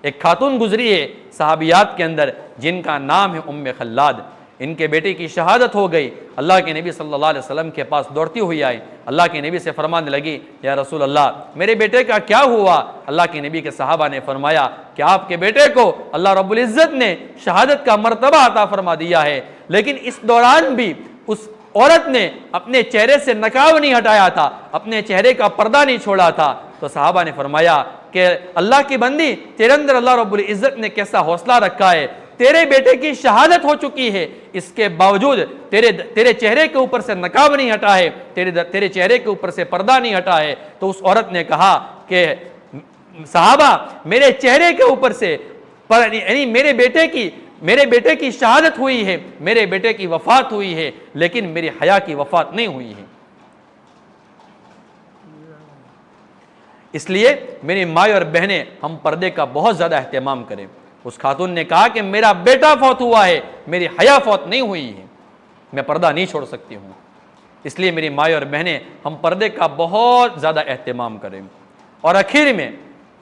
[SPEAKER 1] ایک خاتون گزری ہے صحابیات کے اندر جن کا نام ہے ام خلاد۔ ان کے بیٹے کی شہادت ہو گئی۔ اللہ کے نبی صلی اللہ علیہ وسلم کے پاس دوڑتی ہوئی آئی، اللہ کے نبی سے فرمانے لگی، یا رسول اللہ میرے بیٹے کا کیا ہوا؟ اللہ کے نبی کے صحابہ نے فرمایا کہ آپ کے بیٹے کو اللہ رب العزت نے شہادت کا مرتبہ عطا فرما دیا ہے، لیکن اس دوران بھی اس عورت نے اپنے چہرے سے نقاب نہیں ہٹایا تھا، اپنے چہرے کا پردہ نہیں چھوڑا تھا۔ تو صحابہ نے فرمایا کہ اللہ کی بندی، تیرے اندر اللہ رب العزت نے کیسا حوصلہ رکھا ہے، تیرے بیٹے کی شہادت ہو چکی ہے، اس کے باوجود تیرے چہرے کے اوپر سے نقاب نہیں ہٹا ہے، تیرے چہرے کے اوپر سے پردہ نہیں ہٹا ہے۔ تو اس عورت نے کہا کہ صحابہ، میرے چہرے کے اوپر سے یعنی میرے بیٹے کی شہادت ہوئی ہے، میرے بیٹے کی وفات ہوئی ہے، لیکن میری حیا کی وفات نہیں ہوئی ہے۔ اس لیے میری مائیں اور بہنیں، ہم پردے کا بہت زیادہ اہتمام کریں۔ اس خاتون نے کہا کہ میرا بیٹا فوت ہوا ہے، میری حیا فوت نہیں ہوئی ہے، میں پردہ نہیں چھوڑ سکتی ہوں۔ اس لیے میری مائیں اور بہنیں، ہم پردے کا بہت زیادہ اہتمام کریں۔ اور آخر میں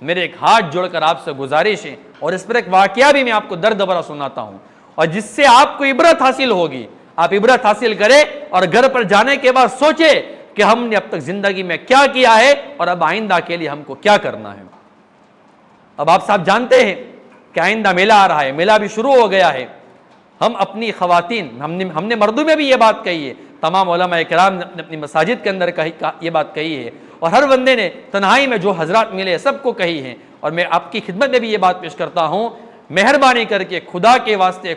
[SPEAKER 1] میرے ایک ہاتھ جوڑ کر آپ سے گزارش ہے، اور اس پر ایک واقعہ بھی میں آپ کو درد بھرا سناتا ہوں، اور جس سے آپ کو عبرت حاصل ہوگی۔ آپ عبرت حاصل کریں اور گھر پر جانے کے بعد سوچیں کہ ہم نے اب تک زندگی میں کیا کیا ہے اور اب آئندہ کے لیے ہم کو کیا کرنا ہے۔ اب آپ صاحب جانتے ہیں کہ آئندہ میلہ آ رہا ہے، میلہ بھی شروع ہو گیا ہے۔ ہم اپنی خواتین، ہم نے مردوں میں بھی یہ بات کہی ہے، تمام علماء کرام نے اپنی مساجد کے اندر یہ بات کہی ہے، اور ہر بندے نے تنہائی میں جو حضرات ملے سب کو کہی ہے، اور میں آپ کی خدمت میں بھی یہ بات پیش کرتا ہوں، مہربانی کر کے خدا کے واسطے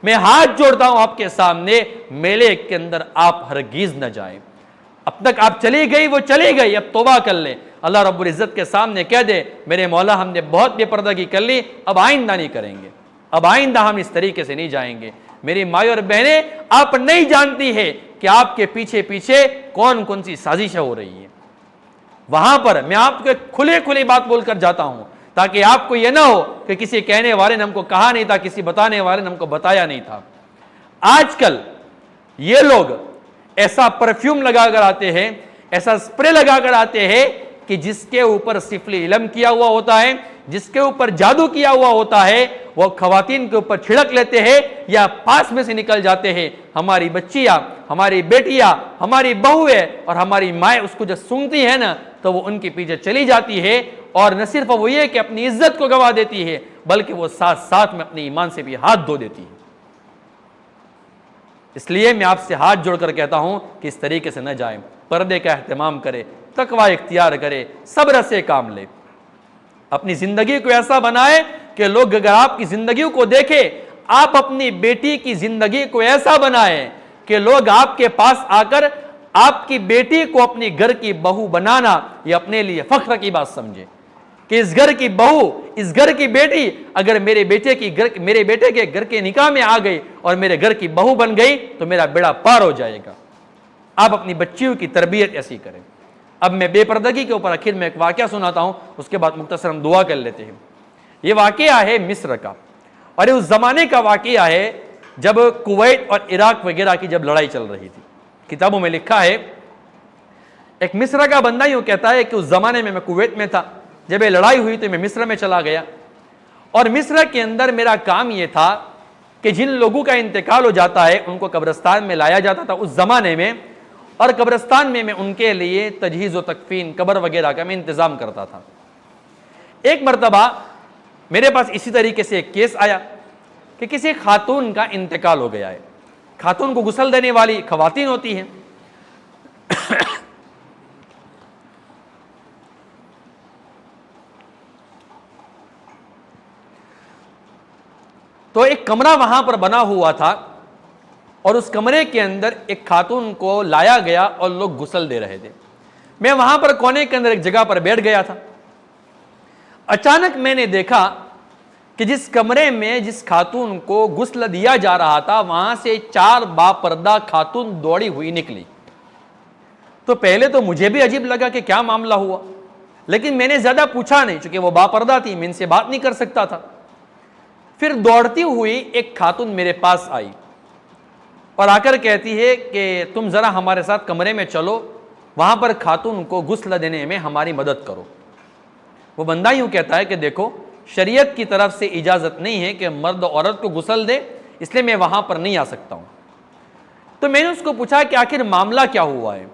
[SPEAKER 1] میں ہاتھ جوڑتا ہوں آپ کے سامنے، میلے کے اندر آپ ہرگز نہ جائیں۔ اب تک آپ چلی گئی وہ چلی گئی، اب توبہ کر لیں، اللہ رب العزت کے سامنے کہہ دے، میرے مولا ہم نے بہت بے پردگی کر لی، اب آئندہ نہیں کریں گے، اب آئندہ ہم اس طریقے سے نہیں جائیں گے۔ میری مائیں اور بہنیں، آپ نہیں جانتی ہے کہ آپ کے پیچھے پیچھے کون کون سی سازشیں ہو رہی ہیں۔ وہاں پر میں آپ کو کھلی بات بول کر جاتا ہوں، تاکہ آپ کو یہ نہ ہو کہ کسی کہنے والے نے ہم کو کہا نہیں تھا، کسی بتانے والے نے ہم کو بتایا نہیں تھا۔ آج کل یہ لوگ ایسا پرفیوم لگا کر آتے ہیں، ایسا سپرے لگا کر آتے ہیں کہ جس کے اوپر سفلی علم کیا ہوا ہوتا ہے، جس کے اوپر جادو کیا ہوا ہوتا ہے وہ خواتین کے اوپر چھڑک لیتے ہیں یا پاس میں سے نکل جاتے ہیں. ہماری بچیاں، ہماری بیٹیاں، ہماری بہویں اور ہماری مائیں اس کو جب سنتی ہیں نا تو وہ ان کے پیچھے چلی جاتی ہے، اور نہ صرف وہ یہ کہ اپنی عزت کو گوا دیتی ہے بلکہ وہ ساتھ ساتھ میں اپنے ایمان سے بھی ہاتھ دھو دیتی ہے. اس لیے میں آپ سے ہاتھ جوڑ کر کہتا ہوں کہ اس طریقے سے نہ جائیں، پردے کا اہتمام کرے، تقوی اختیار کرے، صبر سے کام لے، اپنی زندگی کو ایسا بنائے کہ لوگ اگر آپ کی زندگی کو دیکھیں، آپ اپنی بیٹی کی زندگی کو ایسا بنائیں کہ لوگ آپ کے پاس آ کر آپ کی بیٹی کو اپنی گھر کی بہو بنانا یہ اپنے لیے فخر کی بات سمجھے کہ اس گھر کی بہو، اس گھر کی بیٹی اگر میرے بیٹے کے گھر کے نکاح میں آ گئی اور میرے گھر کی بہو بن گئی تو میرا بیڑا پار ہو جائے گا. آپ اپنی بچیوں کی تربیت ایسی کریں. اب میں بے پردگی کے اوپر آخر میں ایک واقعہ سناتا ہوں، اس کے بعد مختصر ہم دعا کر لیتے ہیں. یہ واقعہ ہے مصر کا، اور یہ اس زمانے کا واقعہ ہے جب کویت اور عراق وغیرہ کی جب لڑائی چل رہی تھی. کتابوں میں لکھا ہے ایک مصر کا بندہ یوں کہتا ہے کہ اس زمانے میں کویت میں تھا، جب یہ لڑائی ہوئی تو میں مصر میں چلا گیا، اور مصر کے اندر میرا کام یہ تھا کہ جن لوگوں کا انتقال ہو جاتا ہے ان کو قبرستان میں لایا جاتا تھا اس زمانے میں، اور قبرستان میں میں ان کے لیے تجہیز و تکفین، قبر وغیرہ کا میں انتظام کرتا تھا. ایک مرتبہ میرے پاس اسی طریقے سے ایک کیس آیا کہ کسی خاتون کا انتقال ہو گیا ہے. خاتون کو غسل دینے والی خواتین ہوتی ہیں، تو ایک کمرہ وہاں پر بنا ہوا تھا، اور اس کمرے کے اندر ایک خاتون کو لایا گیا اور لوگ غسل دے رہے تھے. میں وہاں پر کونے کے اندر ایک جگہ پر بیٹھ گیا تھا. اچانک میں نے دیکھا کہ جس کمرے میں جس خاتون کو غسل دیا جا رہا تھا وہاں سے 4 باپردہ خاتون دوڑی ہوئی نکلی. تو پہلے تو مجھے بھی عجیب لگا کہ کیا معاملہ ہوا، لیکن میں نے زیادہ پوچھا نہیں چونکہ وہ باپردہ تھی، میں ان سے بات نہیں کر سکتا تھا. پھر دوڑتی ہوئی ایک خاتون میرے پاس آئی اور آ کر کہتی ہے کہ تم ذرا ہمارے ساتھ کمرے میں چلو، وہاں پر خاتون کو غسل دینے میں ہماری مدد کرو. وہ بندہ یوں کہتا ہے کہ دیکھو شریعت کی طرف سے اجازت نہیں ہے کہ مرد عورت کو غسل دے، اس لیے میں وہاں پر نہیں آ سکتا ہوں. تو میں نے اس کو پوچھا کہ آخر معاملہ کیا ہوا ہے.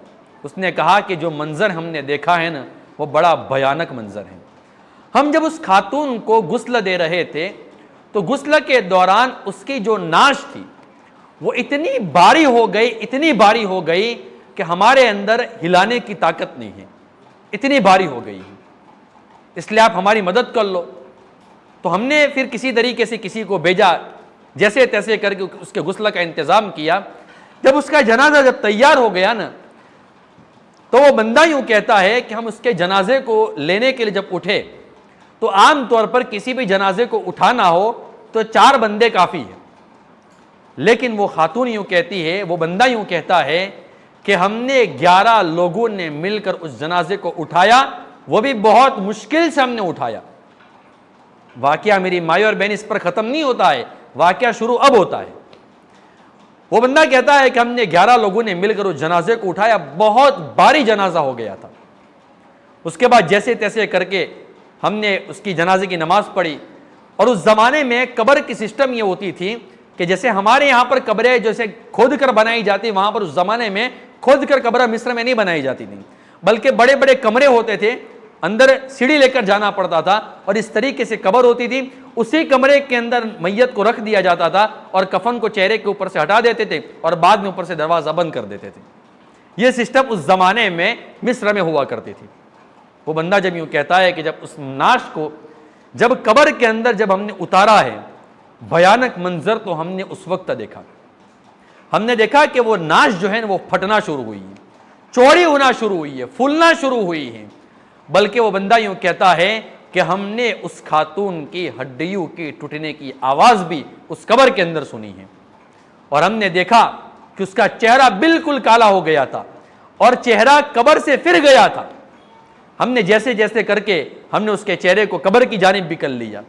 [SPEAKER 1] اس نے کہا کہ جو منظر ہم نے دیکھا ہے نا وہ بڑا بھیانک منظر ہے. ہم جب اس خاتون کو غسل دے رہے تھے تو غسل کے دوران اس کی جو ناش تھی وہ اتنی بھاری ہو گئی کہ ہمارے اندر ہلانے کی طاقت نہیں ہے، اتنی بھاری ہو گئی ہے، اس لیے آپ ہماری مدد کر لو. تو ہم نے پھر کسی طریقے سے کسی کو بھیجا، جیسے تیسے کر کے اس کے غسل کا انتظام کیا. جب اس کا جنازہ جب تیار ہو گیا نا تو وہ بندہ یوں کہتا ہے کہ ہم اس کے جنازے کو لینے کے لیے جب اٹھے تو عام طور پر کسی بھی جنازے کو اٹھانا ہو تو 4 بندے کافی ہیں، لیکن وہ خاتون یوں کہتی ہے، وہ بندہ یوں کہتا ہے کہ ہم نے 11 لوگوں نے مل کر اس جنازے کو اٹھایا، وہ بھی بہت مشکل سے ہم نے اٹھایا. واقعہ میری مائی اور بہن اس پر ختم نہیں ہوتا ہے، واقعہ شروع اب ہوتا ہے. وہ بندہ کہتا ہے کہ ہم نے 11 لوگوں نے مل کر اس جنازے کو اٹھایا، بہت بھاری جنازہ ہو گیا تھا. اس کے بعد جیسے تیسے کر کے ہم نے اس کی جنازے کی نماز پڑھی. اور اس زمانے میں قبر کی سسٹم یہ ہوتی تھی کہ جیسے ہمارے یہاں پر قبریں جیسے کھود کر بنائی جاتی، وہاں پر اس زمانے میں کھود کر قبر مصر میں نہیں بنائی جاتی تھی، بلکہ بڑے بڑے کمرے ہوتے تھے، اندر سیڑھی لے کر جانا پڑتا تھا اور اس طریقے سے قبر ہوتی تھی. اسی کمرے کے اندر میت کو رکھ دیا جاتا تھا اور کفن کو چہرے کے اوپر سے ہٹا دیتے تھے اور بعد میں اوپر سے دروازہ بند کر دیتے تھے. یہ سسٹم اس زمانے میں مصر میں ہوا کرتی تھی. وہ بندہ جب یوں کہتا ہے کہ جب اس ناش کو جب قبر کے اندر جب ہم نے اتارا ہے، بھیانک منظر تو ہم نے اس وقت دیکھا. ہم نے دیکھا کہ وہ ناش جو ہے وہ پھٹنا شروع ہوئی ہے، چوڑی ہونا شروع ہوئی ہے، پھولنا شروع ہوئی ہے. بلکہ وہ بندہ یوں کہتا ہے کہ ہم نے اس خاتون کی ہڈیوں کی ٹوٹنے کی آواز بھی اس قبر کے اندر سنی ہے، اور ہم نے دیکھا کہ اس کا چہرہ بالکل کالا ہو گیا تھا اور چہرہ قبر سے پھر گیا تھا. ہم نے جیسے جیسے کر کے ہم نے اس کے چہرے کو قبر کی جانب بھی کر لیا،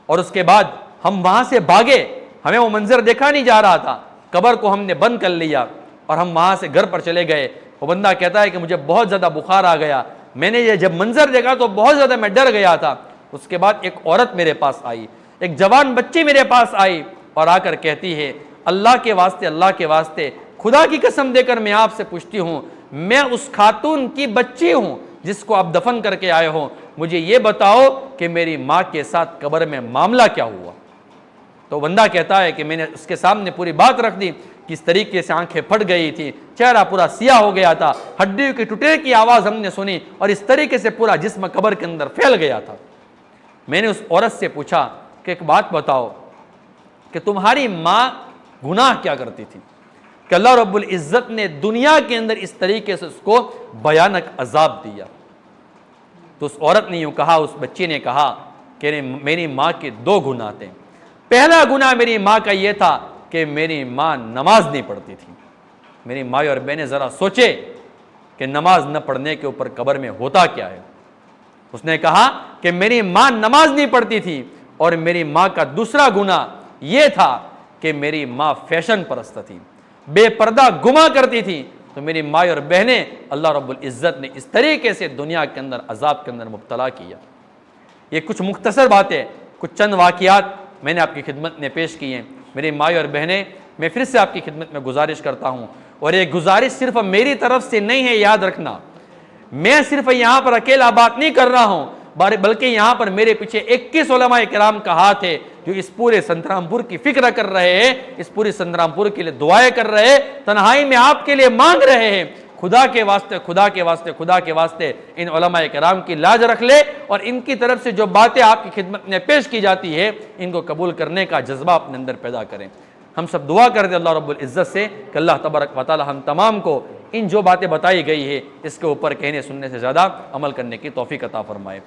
[SPEAKER 1] اور اس کے بعد ہم وہاں سے بھاگے. ہمیں وہ منظر دیکھا نہیں جا رہا تھا، قبر کو ہم نے بند کر لیا اور ہم وہاں سے گھر پر چلے گئے. وہ بندہ کہتا ہے کہ مجھے بہت زیادہ بخار آ گیا. میں نے یہ جب منظر دیکھا تو بہت زیادہ میں ڈر گیا تھا. اس کے بعد ایک عورت میرے پاس آئی، ایک جوان بچی میرے پاس آئی اور آ کر کہتی ہے اللہ کے واسطے، اللہ کے واسطے، خدا کی قسم دے کر میں آپ سے پوچھتی ہوں، میں اس خاتون کی بچی ہوں جس کو آپ دفن کر کے آئے ہوں، مجھے یہ بتاؤ کہ میری ماں کے ساتھ قبر میں معاملہ کیا ہوا؟ تو بندہ کہتا ہے کہ میں نے اس کے سامنے پوری بات رکھ دی، کس طریقے سے آنکھیں پھٹ گئی تھی، چہرہ پورا سیاہ ہو گیا تھا، ہڈیوں کے ٹوٹے کی آواز ہم نے سنی اور اس طریقے سے پورا جسم قبر کے اندر پھیل گیا تھا۔ میں نے اس عورت سے پوچھا کہ ایک بات بتاؤ کہ تمہاری ماں گناہ کیا کرتی تھی کہ اللہ رب العزت نے دنیا کے اندر اس طریقے سے اس کو بھیانک عذاب دیا؟ تو اس عورت نے یوں کہا، اس بچی نے کہا کہ میری ماں کے 2 گناہ تھے۔ پہلا گناہ میری ماں کا یہ تھا کہ میری ماں نماز نہیں پڑھتی تھی۔ میری ماں اور بہنیں ذرا سوچے کہ نماز نہ پڑھنے کے اوپر قبر میں ہوتا کیا ہے۔ اس نے کہا کہ میری ماں نماز نہیں پڑھتی تھی، اور میری ماں کا دوسرا گناہ یہ تھا کہ میری ماں فیشن پرست تھی، بے پردہ گما کرتی تھی۔ تو میری ماں اور بہنیں اللہ رب العزت نے اس طریقے سے دنیا کے اندر عذاب کے اندر مبتلا کیا۔ یہ کچھ مختصر باتیں، کچھ چند واقعات میں نے آپ کی خدمت میں پیش کی ہیں۔ میری ماں اور بہنیں، میں پھر سے آپ کی خدمت میں گزارش کرتا ہوں، اور یہ گزارش صرف میری طرف سے نہیں ہے، یاد رکھنا، میں صرف یہاں پر اکیلا بات نہیں کر رہا ہوں، بلکہ یہاں پر میرے پیچھے 21 علماء کرام کا ہاتھ ہے جو اس پورے سنترام پور کی فکر کر رہے ہیں، اس پوری سنترام پور کے لیے دعائیں کر رہے ہیں، تنہائی میں آپ کے لیے مانگ رہے ہیں۔ خدا کے واسطے، خدا کے واسطے، خدا کے واسطے ان علماء کرام کی لاج رکھ لے، اور ان کی طرف سے جو باتیں آپ کی خدمت میں پیش کی جاتی ہے ان کو قبول کرنے کا جذبہ اپنے اندر پیدا کریں۔ ہم سب دعا کر دیں اللہ رب العزت سے کہ اللہ تبارک و تعالی ہم تمام کو ان جو باتیں بتائی گئی ہے اس کے اوپر کہنے سننے سے زیادہ عمل کرنے کی توفیق عطا فرمائے۔